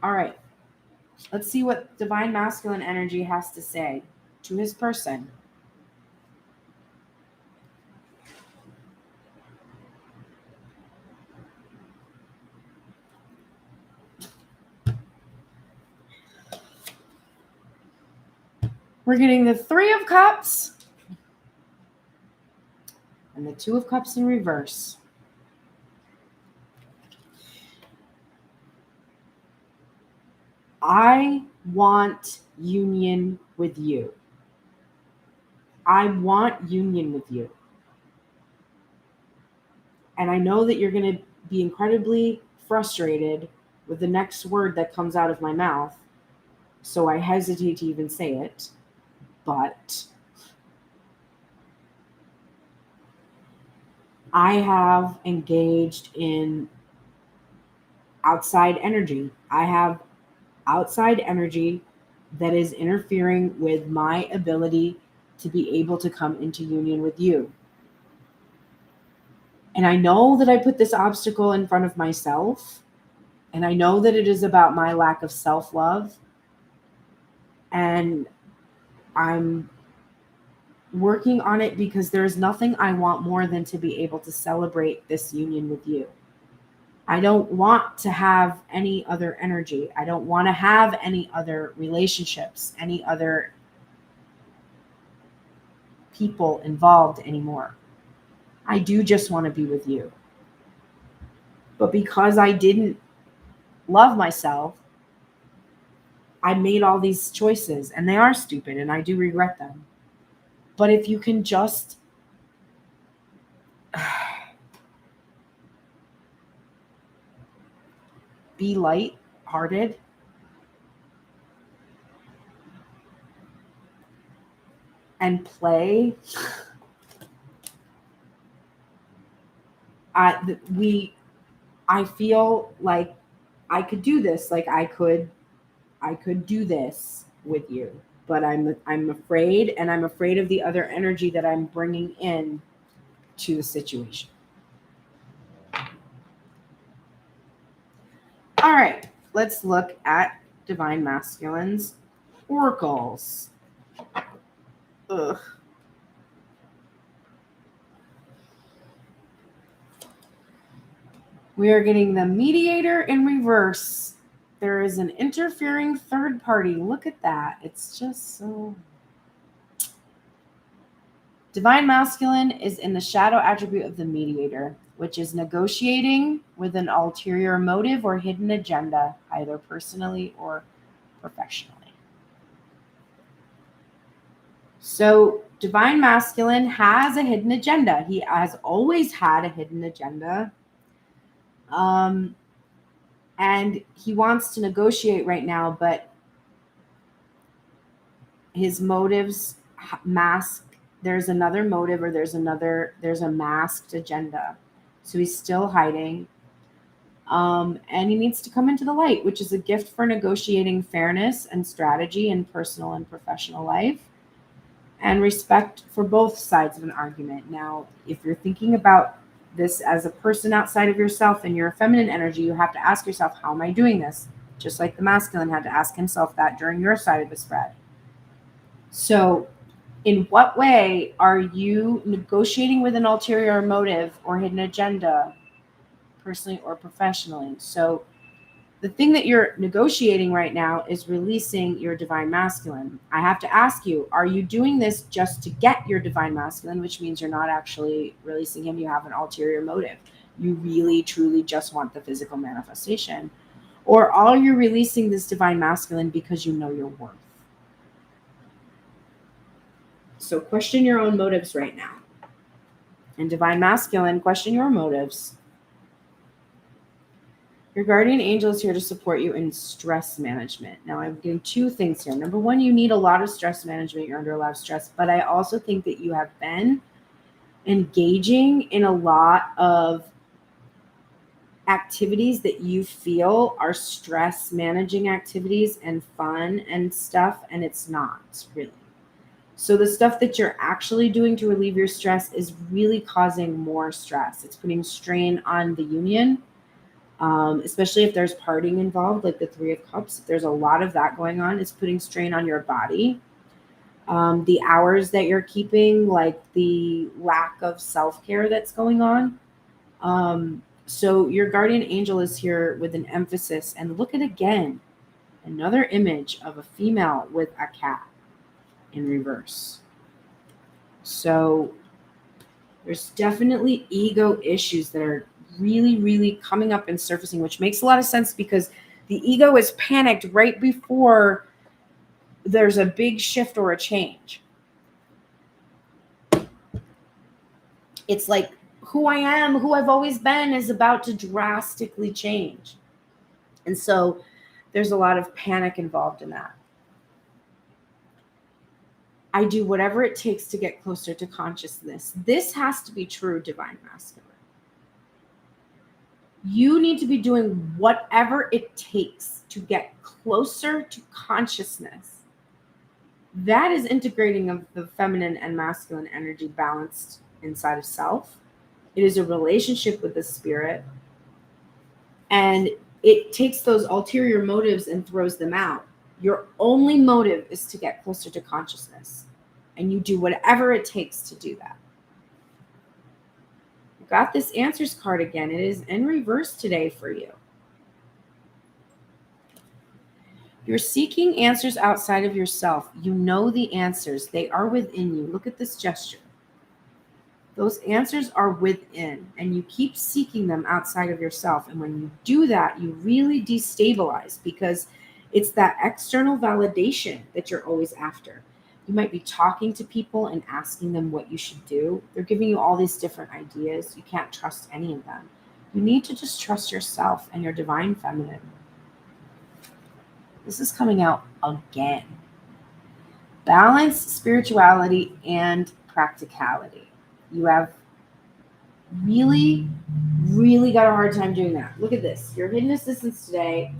All right. Let's see what divine masculine energy has to say to his person. We're getting the 3 of Cups and the 2 of Cups in reverse. I want union with you. I want union with you. And I know that you're going to be incredibly frustrated with the next word that comes out of my mouth, so I hesitate to even say it. But I have engaged in outside energy. I have outside energy that is interfering with my ability to be able to come into union with you. And I know that I put this obstacle in front of myself, and I know that it is about my lack of self-love, and I'm working on it because there's nothing I want more than to be able to celebrate this union with you. I don't want to have any other energy. I don't want to have any other relationships, any other people involved anymore. I do just want to be with you. But because I didn't love myself, I made all these choices, and they are stupid, and I do regret them. But if you can just be light-hearted and play, I feel like I could do this. Like I could do this with you, but I'm afraid, and I'm afraid of the other energy that I'm bringing in to the situation. All right, let's look at Divine Masculine's oracles. Ugh. We are getting the Mediator in reverse. There is an interfering third party. Look at that. It's just so... Divine Masculine is in the shadow attribute of the Mediator, which is negotiating with an ulterior motive or hidden agenda, either personally or professionally. So Divine Masculine has a hidden agenda. He has always had a hidden agenda. And he wants to negotiate right now, but his motives mask. There's another motive, or there's a masked agenda. So he's still hiding. And he needs to come into the light, which is a gift for negotiating fairness and strategy in personal and professional life, and respect for both sides of an argument. Now, if you're thinking about this as a person outside of yourself and your feminine energy, you have to ask yourself, how am I doing this? Just like the masculine had to ask himself that during your side of the spread. So in what way are you negotiating with an ulterior motive or hidden agenda, personally or professionally? So the thing that you're negotiating right now is releasing your Divine Masculine. I have to ask you, are you doing this just to get your Divine Masculine, which means you're not actually releasing him? You have an ulterior motive. You really, truly just want the physical manifestation. Or are you releasing this Divine Masculine because you know your worth? So question your own motives right now. And Divine Masculine, question your motives. Your guardian angel is here to support you in stress management. Now, I'm getting two things here. Number one, you need a lot of stress management. You're under a lot of stress. But I also think that you have been engaging in a lot of activities that you feel are stress managing activities and fun and stuff, and it's not really. So the stuff that you're actually doing to relieve your stress is really causing more stress. It's putting strain on the union, especially if there's partying involved, like the Three of Cups. If there's a lot of that going on, it's putting strain on your body. The hours that you're keeping, like the lack of self-care that's going on. So your guardian angel is here with an emphasis. And look at, again, another image of a female with a cat in reverse. So there's definitely ego issues that are really, really coming up and surfacing, which makes a lot of sense because the ego is panicked right before there's a big shift or a change. It's like who I am, who I've always been, is about to drastically change. And so there's a lot of panic involved in that. I do whatever it takes to get closer to consciousness. This has to be true, Divine Masculine. You need to be doing whatever it takes to get closer to consciousness. That is integrating of the feminine and masculine energy balanced inside of self. It is a relationship with the spirit. And it takes those ulterior motives and throws them out. Your only motive is to get closer to consciousness. And you do whatever it takes to do that. You got this answers card again. It is in reverse today for you. You're seeking answers outside of yourself. You know the answers. They are within you. Look at this gesture. Those answers are within, and you keep seeking them outside of yourself. And when you do that, you really destabilize because it's that external validation that you're always after. You might be talking to people and asking them what you should do. They're giving you all these different ideas. You can't trust any of them. You need to just trust yourself and your divine feminine. This is coming out again. Balance, spirituality, and practicality. You have really, really got a hard time doing that. Look at this. Your hidden assistance today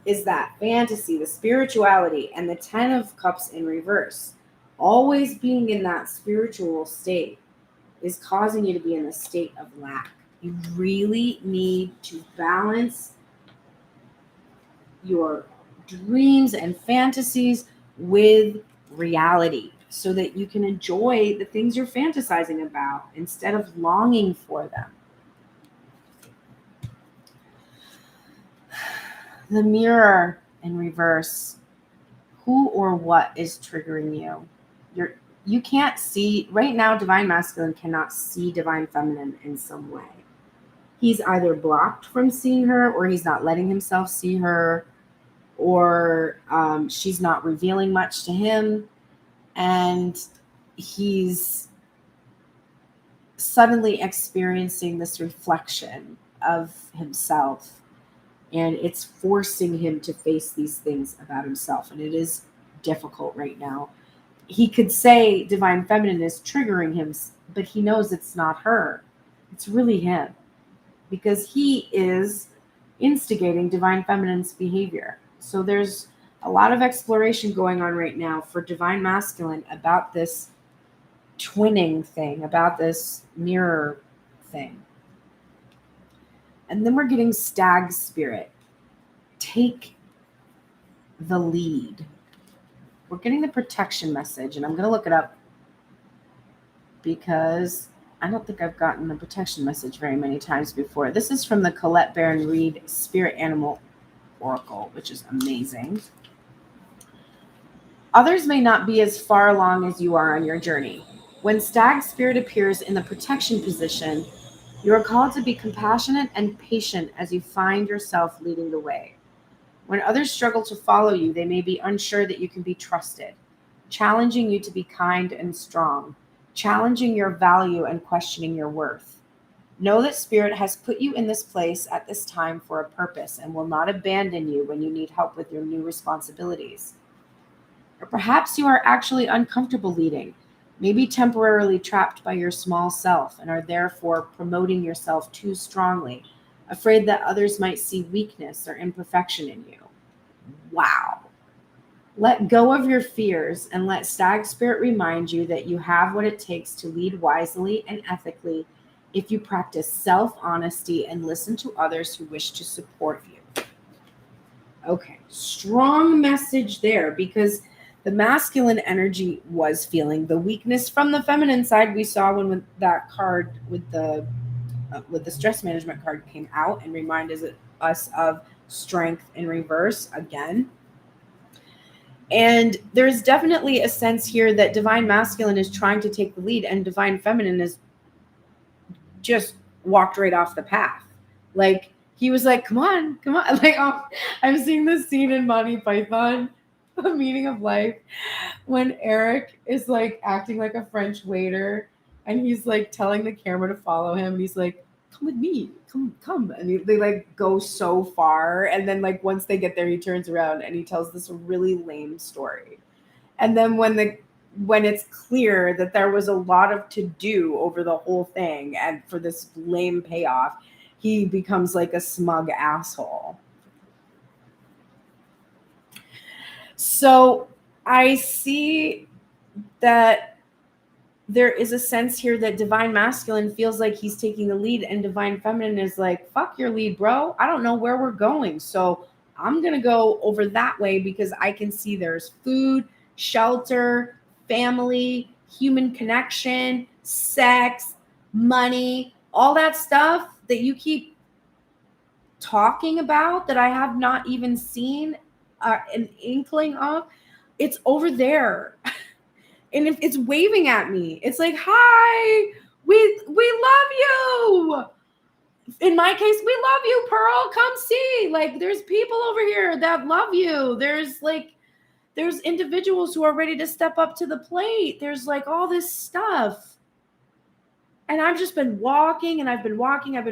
is that fantasy, the spirituality, and the 10 of Cups in reverse. Always being in that spiritual state is causing you to be in a state of lack. You really need to balance your dreams and fantasies with reality so that you can enjoy the things you're fantasizing about instead of longing for them. The mirror in reverse. Who or what is triggering you? You can't see right now. Divine masculine cannot see divine feminine in some way. He's either blocked from seeing her, or he's not letting himself see her, or she's not revealing much to him, and he's suddenly experiencing this reflection of himself, and it's forcing him to face these things about himself, and it is difficult right now. He could say divine feminine is triggering him, but he knows it's not her. It's really him, because he is instigating divine feminine's behavior. So there's a lot of exploration going on right now for divine masculine about this twinning thing, about this mirror thing. And then we're getting stag spirit. Take the lead. We're getting the protection message, and I'm going to look it up because I don't think I've gotten the protection message very many times before. This is from the Colette Baron Reed Spirit Animal Oracle, which is amazing. Others may not be as far along as you are on your journey. When stag spirit appears in the protection position, you are called to be compassionate and patient as you find yourself leading the way. When others struggle to follow you, they may be unsure that you can be trusted, challenging you to be kind and strong, challenging your value and questioning your worth. Know that Spirit has put you in this place at this time for a purpose and will not abandon you when you need help with your new responsibilities. Or perhaps you are actually uncomfortable leading, maybe temporarily trapped by your small self and are therefore promoting yourself too strongly, afraid that others might see weakness or imperfection in you. Wow. Let go of your fears and let Stag Spirit remind you that you have what it takes to lead wisely and ethically if you practice self-honesty and listen to others who wish to support you. Okay, strong message there, because the masculine energy was feeling the weakness from the feminine side. We saw when that card with the stress management card came out and reminded us of strength in reverse again. And there's definitely a sense here that divine masculine is trying to take the lead and divine feminine is just walked right off the path. Like he was like, come on. Like, oh, I'm seeing this scene in Monty Python, The Meaning of Life, when Eric is like acting like a French waiter and he's like telling the camera to follow him. And he's like, come with me, come. And they like go so far. And then like once they get there, he turns around and he tells this really lame story. And then when it's clear that there was a lot of to do over the whole thing and for this lame payoff, he becomes like a smug asshole. So I see that there is a sense here that divine masculine feels like he's taking the lead and divine feminine is like, fuck your lead, bro. I don't know where we're going. So I'm going to go over that way because I can see there's food, shelter, family, human connection, sex, money, all that stuff that you keep talking about that I have not even seen an inkling of. It's over there. And if it's waving at me, it's like, hi, we love you. In my case, we love you, Pearl. Come see. Like, there's people over here that love you. There's individuals who are ready to step up to the plate. There's like all this stuff. And I've just been walking and I've been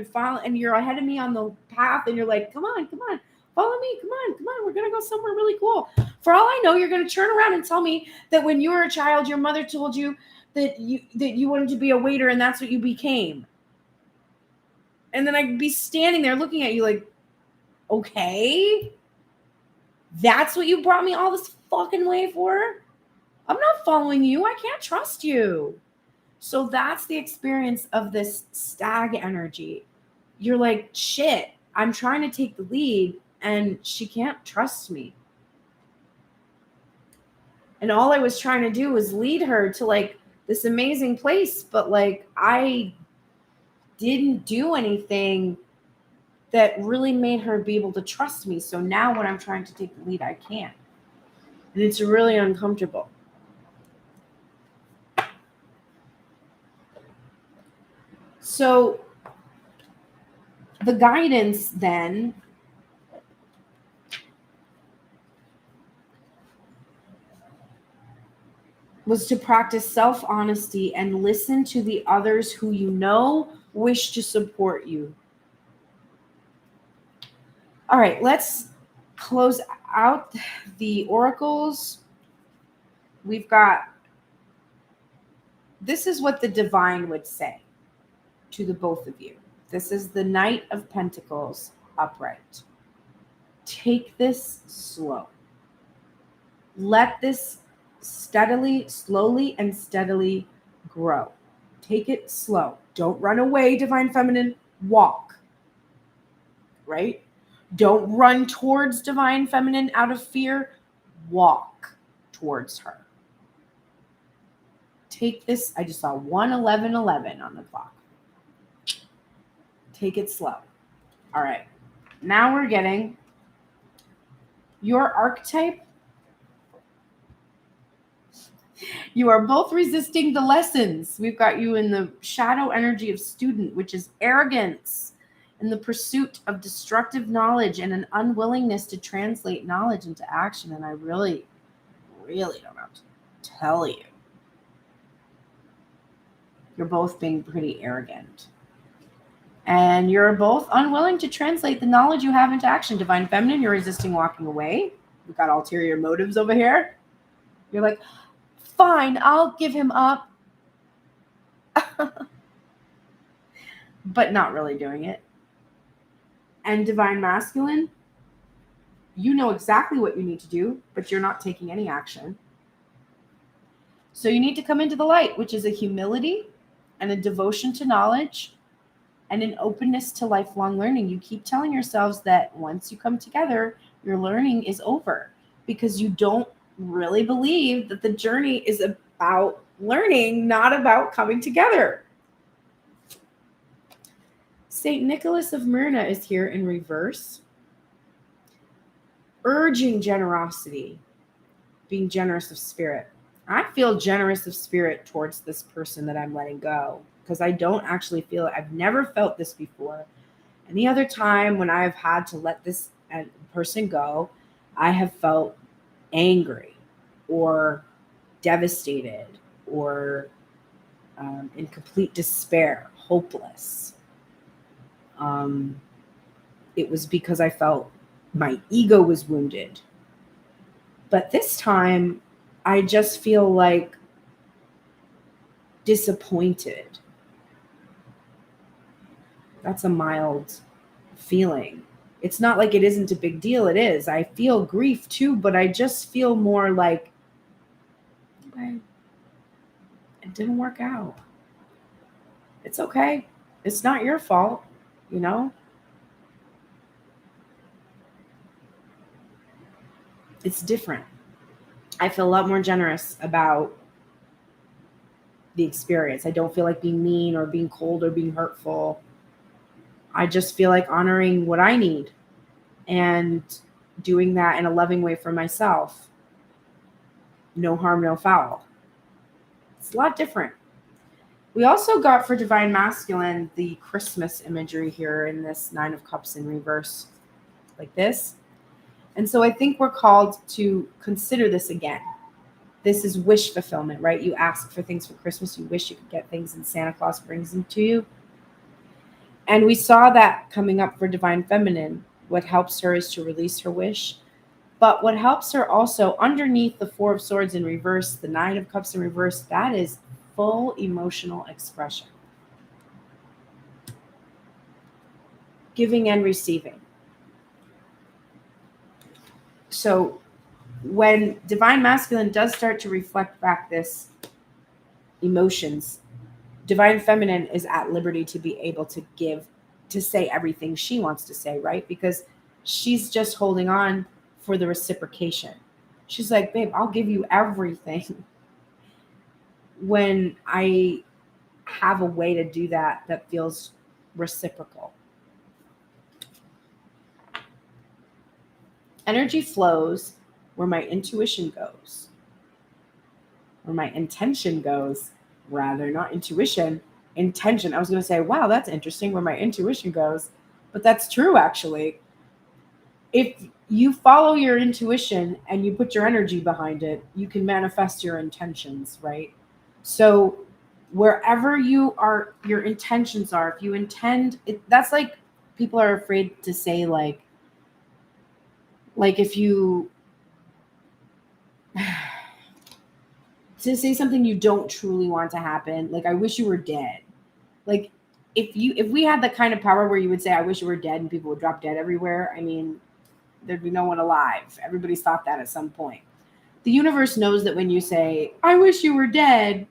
following, and you're ahead of me on the path and you're like, come on, Follow me. Come on. We're going to go somewhere really cool. For all I know, you're going to turn around and tell me that when you were a child, your mother told you that you wanted to be a waiter and that's what you became. And then I'd be standing there looking at you like, okay, that's what you brought me all this fucking way for? I'm not following you. I can't trust you. So that's the experience of this stag energy. You're like, shit, I'm trying to take the lead and she can't trust me. And all I was trying to do was lead her to like this amazing place, but like I didn't do anything that really made her be able to trust me. So now when I'm trying to take the lead, I can't. And it's really uncomfortable. So the guidance then was to practice self-honesty and listen to the others who you know wish to support you. All right, let's close out the oracles. We've got, this is what the divine would say to the both of you. This is the Knight of Pentacles upright. Take this slow. Let this slowly and steadily grow. Take it slow. Don't run away, Divine Feminine. Walk. Right? Don't run towards Divine Feminine out of fear. Walk towards her. Take this. I just saw 1:11:11 on the clock. Take it slow. All right. Now we're getting your archetype. You are both resisting the lessons. We've got you in the shadow energy of student, which is arrogance and the pursuit of destructive knowledge and an unwillingness to translate knowledge into action. And I really, really don't have to tell you. You're both being pretty arrogant. And you're both unwilling to translate the knowledge you have into action. Divine Feminine, you're resisting walking away. We've got ulterior motives over here. You're like, fine, I'll give him up. But not really doing it. And Divine Masculine, you know exactly what you need to do, but you're not taking any action. So you need to come into the light, which is a humility and a devotion to knowledge and an openness to lifelong learning. You keep telling yourselves that once you come together, your learning is over because you don't really believe that the journey is about learning, not about coming together. St. Nicholas of Myra is here in reverse, urging generosity, being generous of spirit. I feel generous of spirit towards this person that I'm letting go because I don't actually feel it. I've never felt this before. Any other time when I've had to let this person go, I have felt angry or devastated or in complete despair, hopeless. It was because I felt my ego was wounded. But this time, I just feel like disappointed. That's a mild feeling. It's not like it isn't a big deal. It is. I feel grief too, but I just feel more like, okay, it didn't work out. It's okay. It's not your fault, you know? It's different. I feel a lot more generous about the experience. I don't feel like being mean or being cold or being hurtful. I just feel like honoring what I need and doing that in a loving way for myself. No harm, no foul. It's a lot different. We also got for Divine Masculine the Christmas imagery here in this 9 of Cups in reverse, like this. And so I think we're called to consider this again. This is wish fulfillment, right? You ask for things for Christmas. You wish you could get things and Santa Claus brings them to you. And we saw that coming up for Divine Feminine. What helps her is to release her wish. But what helps her also, underneath the Four of Swords in reverse, the Nine of Cups in reverse, that is full emotional expression. Giving and receiving. So when Divine Masculine does start to reflect back this emotions, Divine Feminine is at liberty to be able to give, to say everything she wants to say, right? Because she's just holding on for the reciprocation. She's like, babe, I'll give you everything. When I have a way to do that that feels reciprocal. Energy flows where my intuition goes, where my intention goes, rather, not intuition, intention. I was going to say, wow, that's interesting where my intuition goes, but that's true actually. If you follow your intuition and you put your energy behind it, you can manifest your intentions, right? So wherever you are, your intentions are, if you intend it, that's like people are afraid to say like if you to say something you don't truly want to happen, like I wish you were dead. Like if we had the kind of power where you would say I wish you were dead and people would drop dead everywhere, I mean, there'd be no one alive. Everybody's thought that at some point. The universe knows that when you say I wish you were dead,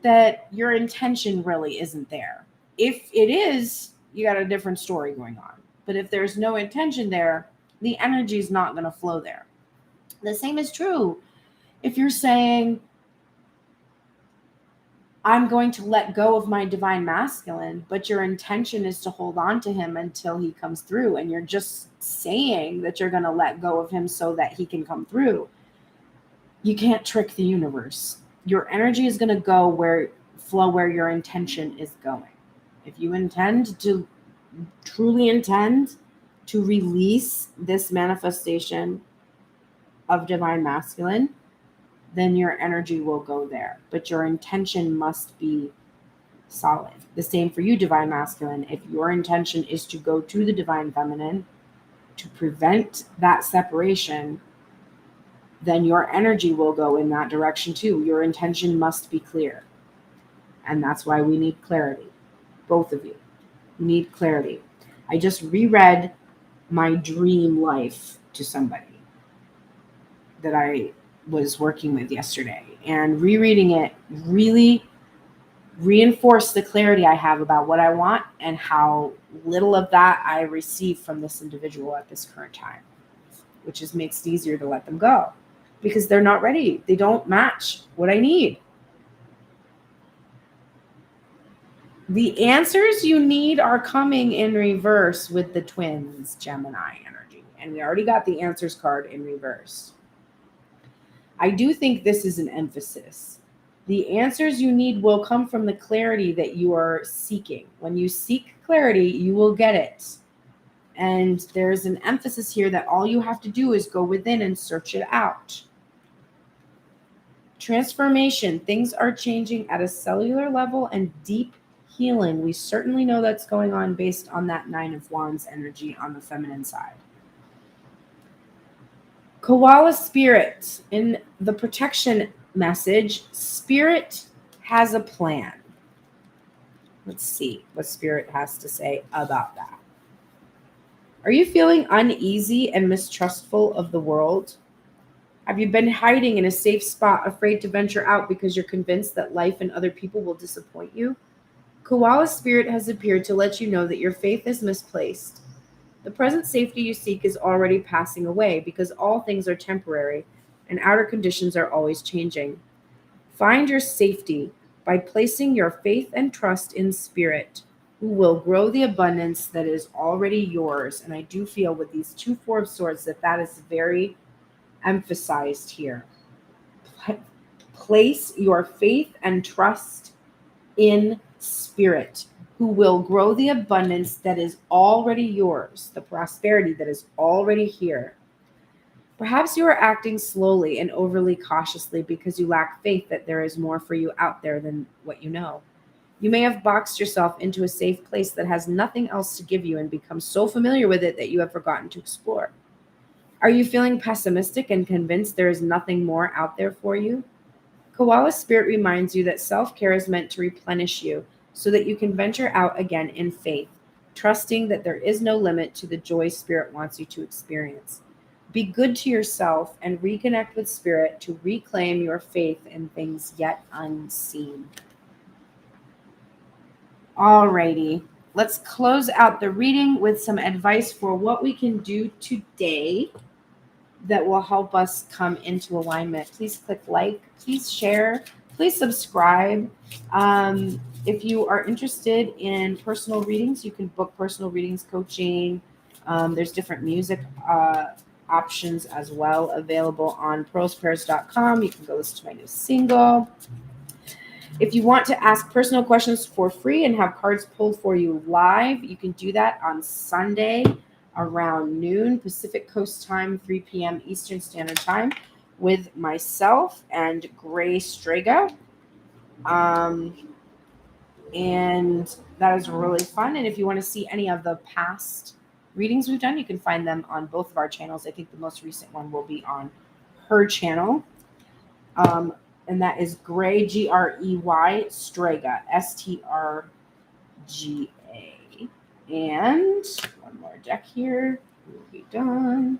that your intention really isn't there. If it is, you got a different story going on. But if there's no intention there, the energy is not going to flow there. The same is true if you're saying, I'm going to let go of my divine masculine, but your intention is to hold on to him until he comes through. And you're just saying that you're going to let go of him so that he can come through. You can't trick the universe. Your energy is going to flow where your intention is going. If you truly intend to release this manifestation of divine masculine, then your energy will go there. But your intention must be solid. The same for you, divine masculine. If your intention is to go to the divine feminine, to prevent that separation, then your energy will go in that direction too. Your intention must be clear. And that's why we need clarity. Both of you need clarity. I just reread my dream life to somebody that I was working with yesterday, and rereading it really reinforced the clarity I have about what I want and how little of that I receive from this individual at this current time, which just makes it easier to let them go because they're not ready. They don't match what I need. The answers you need are coming in reverse with the twins, Gemini energy. And we already got the answers card in reverse. I do think this is an emphasis. The answers you need will come from the clarity that you are seeking. When you seek clarity, you will get it. And there's an emphasis here that all you have to do is go within and search it out. Transformation. Things are changing at a cellular level and deep healing. We certainly know that's going on based on that Nine of Wands energy on the feminine side. Koala spirit, in the protection message, spirit has a plan. Let's see what spirit has to say about that. Are you feeling uneasy and mistrustful of the world? Have you been hiding in a safe spot, afraid to venture out because you're convinced that life and other people will disappoint you? Koala spirit has appeared to let you know that your faith is misplaced. The present safety you seek is already passing away because all things are temporary and outer conditions are always changing. Find your safety by placing your faith and trust in spirit, who will grow the abundance that is already yours. And I do feel with these 2 Four of Swords that is very emphasized here. Place your faith and trust in spirit, who will grow the abundance that is already yours, the prosperity that is already here. Perhaps you are acting slowly and overly cautiously because you lack faith that there is more for you out there than what you know. You may have boxed yourself into a safe place that has nothing else to give you and become so familiar with it that you have forgotten to explore. Are you feeling pessimistic and convinced there is nothing more out there for you? Koala Spirit reminds you that self-care is meant to replenish you so that you can venture out again in faith, trusting that there is no limit to the joy Spirit wants you to experience. Be good to yourself and reconnect with Spirit to reclaim your faith in things yet unseen. Alrighty, let's close out the reading with some advice for what we can do today that will help us come into alignment. Please click like, please share, please subscribe. If you are interested in personal readings, you can book personal readings coaching. There's different music options as well available on pearlsprayers.com. You can go listen to my new single. If you want to ask personal questions for free and have cards pulled for you live, you can do that on Sunday around noon Pacific Coast time, 3 p.m. Eastern Standard Time with myself and Gray Strega. And that is really fun. And if you want to see any of the past readings we've done, you can find them on both of our channels. I think the most recent one will be on her channel. And that is Gray, Grey, Strega, Strga. And one more deck here. We'll be done.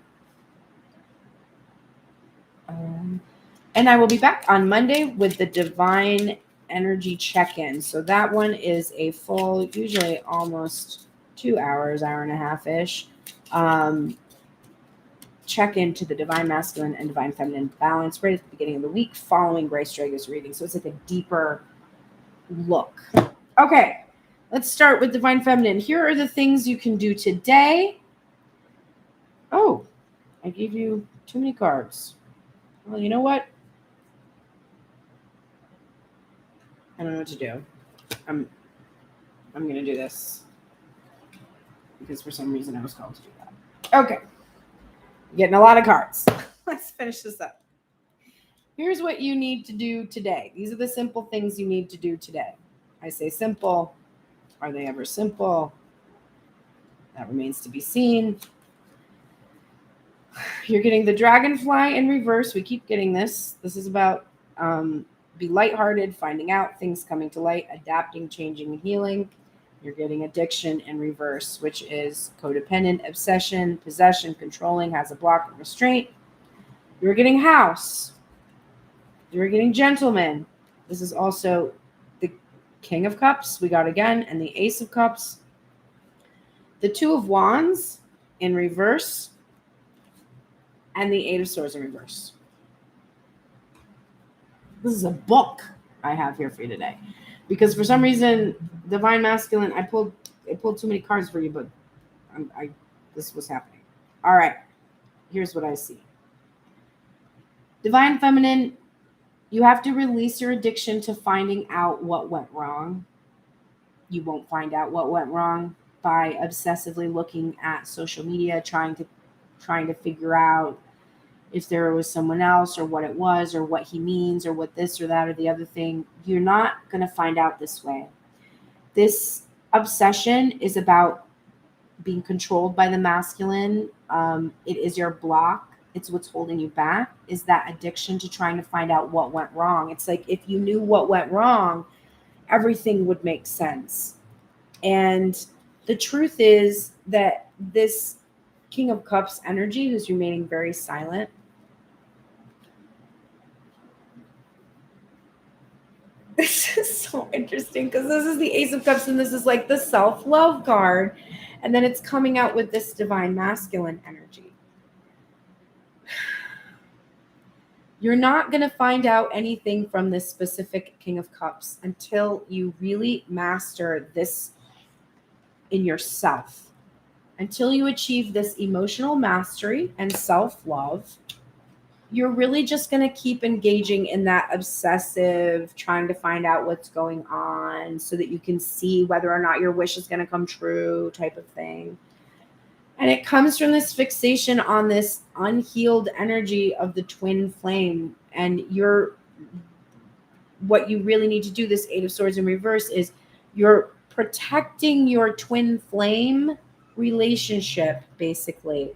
And I will be back on Monday with the Divine Energy check-in. So that one is a full, usually almost 2 hours, hour and a half-ish, check-in to the Divine Masculine and Divine Feminine balance right at the beginning of the week following Gray Strega's reading. So it's like a deeper look. Okay, let's start with Divine Feminine. Here are the things you can do today. Oh, I gave you too many cards. Well, you know what? I don't know what to do. I'm going to do this because for some reason I was called to do that. Okay. Getting a lot of cards. Let's finish this up. Here's what you need to do today. These are the simple things you need to do today. I say simple. Are they ever simple? That remains to be seen. You're getting the Dragonfly in reverse. We keep getting this. This is about be lighthearted, finding out, things coming to light, adapting, changing, and healing. You're getting Addiction in reverse, which is codependent, obsession, possession, controlling, has a block of restraint. You're getting House. You're getting Gentleman. This is also the King of Cups, we got again, and the Ace of Cups. The Two of Wands in reverse, and the Eight of Swords in reverse. This is a book I have here for you today. Because for some reason, Divine Masculine, I pulled too many cards for you, but this was happening. All right, here's what I see. Divine Feminine, you have to release your addiction to finding out what went wrong. You won't find out what went wrong by obsessively looking at social media, trying to figure out if there was someone else or what it was or what he means or what this or that or the other thing. You're not going to find out this way. This obsession is about being controlled by the masculine. It is your block. It's what's holding you back, is that addiction to trying to find out what went wrong. It's like if you knew what went wrong, everything would make sense. And the truth is that this King of Cups energy, who's remaining very silent, this is so interesting because this is the Ace of Cups and this is like the self-love card. And then it's coming out with this Divine Masculine energy. You're not going to find out anything from this specific King of Cups until you really master this in yourself. Until you achieve this emotional mastery and self-love, you're really just going to keep engaging in that obsessive, trying to find out what's going on so that you can see whether or not your wish is going to come true type of thing. And it comes from this fixation on this unhealed energy of the twin flame. And what you really need to do, this Eight of Swords in reverse, is You're protecting your twin flame relationship, basically.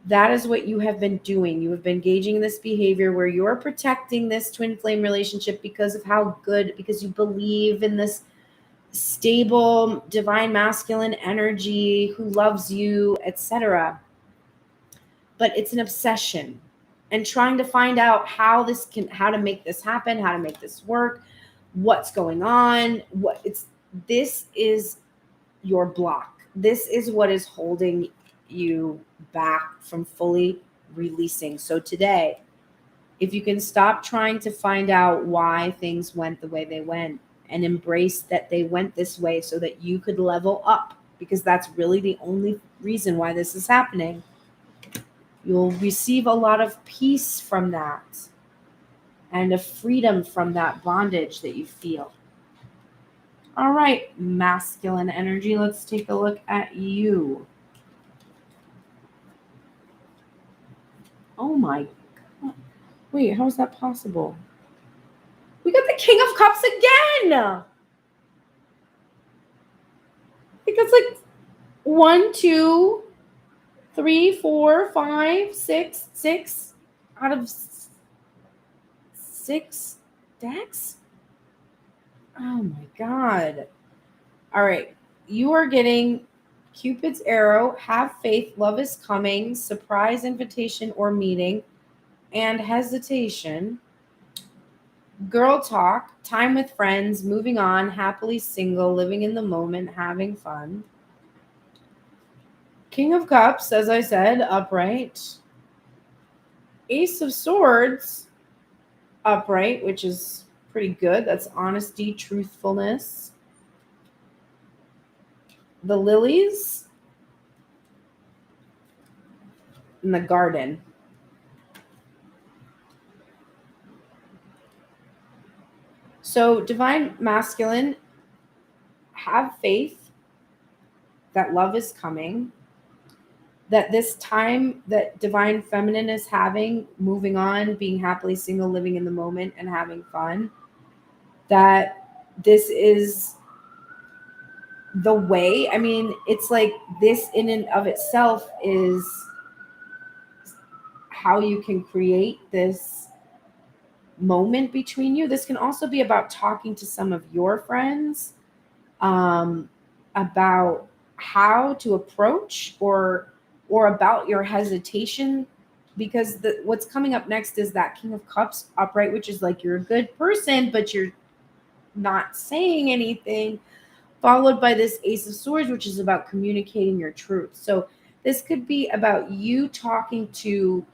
That is what you have been doing. You have been engaging in this behavior where you're protecting this twin flame relationship because of how good, because you believe in this stable, divine masculine energy who loves you, etc. But it's an obsession, and trying to find out how to make this happen, how to make this work, what's going on, this is your block. This is what is holding you back from fully releasing. So today, if you can stop trying to find out why things went the way they went and embrace that they went this way so that you could level up, because that's really the only reason why this is happening, you'll receive a lot of peace from that and a freedom from that bondage that you feel. All right, masculine energy, let's take a look at you. Oh my God. Wait, how is that possible? We got the King of Cups again. I think that's like 1, 2, 3, 4, 5, 6 out of 6 decks. Oh my God. All right. You are getting Cupid's arrow, have faith, love is coming, surprise invitation or meeting, and hesitation. Girl talk, time with friends, moving on, happily single, living in the moment, having fun. King of Cups, as I said, upright. Ace of Swords, upright, which is pretty good. That's honesty, truthfulness. The lilies in the garden. So divine masculine, have faith that love is coming, that this time that divine feminine is having, moving on, being happily single, living in the moment, and having fun, that this is the way. I mean, it's like this in and of itself is how you can create this moment between you. This can also be about talking to some of your friends about how to approach or about your hesitation, because what's coming up next is that King of Cups upright, which is like you're a good person but you're not saying anything, followed by this Ace of Swords, which is about communicating your truth. So this could be about you talking to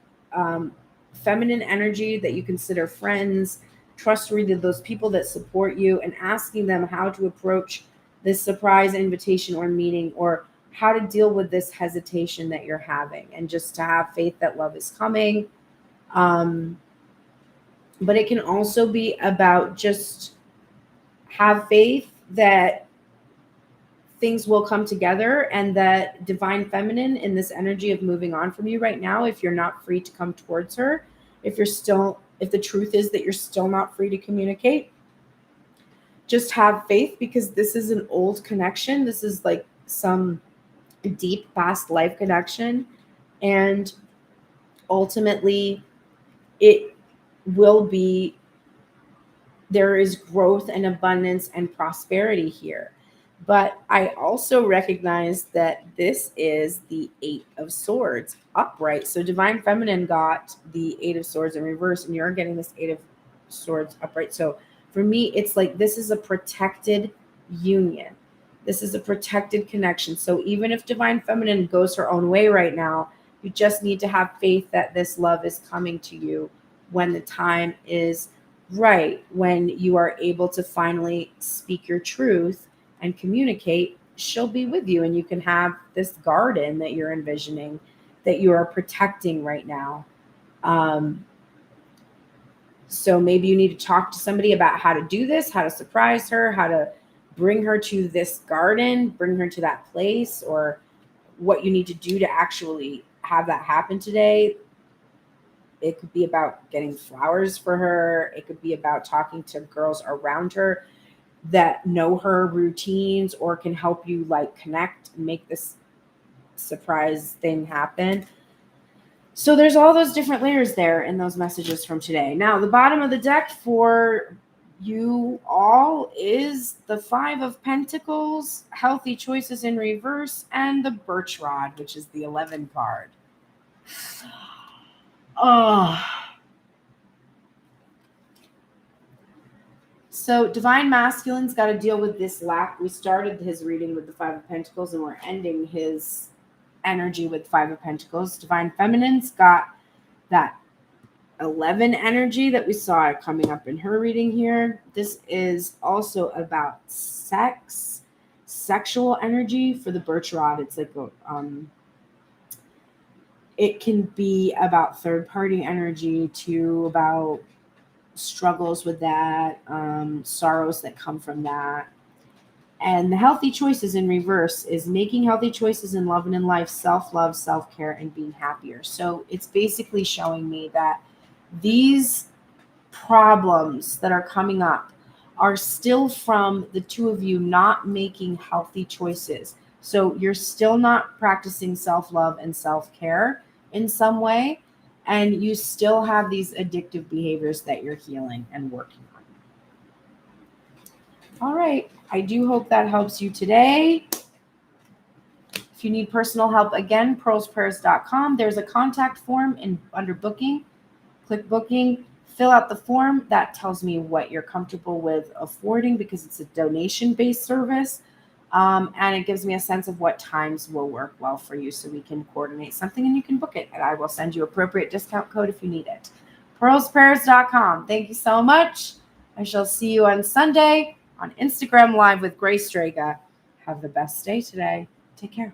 feminine energy that you consider friends, trustworthy, those people that support you, and asking them how to approach this surprise invitation or meeting, or how to deal with this hesitation that you're having, and just to have faith that love is coming. But it can also be about just have faith that things will come together, and that divine feminine in this energy of moving on from you right now, if you're not free to come towards her, if the truth is that you're still not free to communicate, just have faith, because this is an old connection. This is like some deep past life connection, and ultimately it will be, there is growth and abundance and prosperity here. But I also recognize that this is the 8 of Swords upright. So divine feminine got the 8 of Swords in reverse, and you're getting this 8 of Swords upright. So for me, it's like this is a protected union. This is a protected connection. So even if divine feminine goes her own way right now, you just need to have faith that this love is coming to you when the time is right, when you are able to finally speak your truth and communicate. She'll be with you, and you can have this garden that you're envisioning, that you are protecting right now. So maybe you need to talk to somebody about how to do this, how to surprise her, how to bring her to this garden, bring her to that place, or what you need to do to actually have that happen today. It could be about getting flowers for her. It could be about talking to girls around her. that know her routines or can help you like connect and make this surprise thing happen. So there's all those different layers there in those messages from today. Now, the bottom of the deck for you all is the 5 of Pentacles, healthy choices in reverse, and the Birch Rod, which is the 11 card. Oh. So Divine Masculine's got to deal with this lack. We started his reading with the 5 of Pentacles, and we're ending his energy with 5 of Pentacles. Divine Feminine's got that 11 energy that we saw coming up in her reading here. This is also about sex, sexual energy for the Birch Rod. It's like it can be about third-party energy too, about struggles with that, sorrows that come from that. And the healthy choices in reverse is making healthy choices in love and in life, self-love, self-care, and being happier. So it's basically showing me that these problems that are coming up are still from the two of you not making healthy choices. So you're still not practicing self-love and self-care in some way, and you still have these addictive behaviors that you're healing and working on. All right. I do hope that helps you today. If you need personal help, again, pearlsprayers.com. There's a contact form under booking. Click booking, fill out the form. That tells me what you're comfortable with affording because it's a donation-based service. And it gives me a sense of what times will work well for you so we can coordinate something and you can book it. And I will send you appropriate discount code if you need it. pearlsprayers.com. Thank you so much. I shall see you on Sunday on Instagram Live with Grace Strega. Have the best day today. Take care.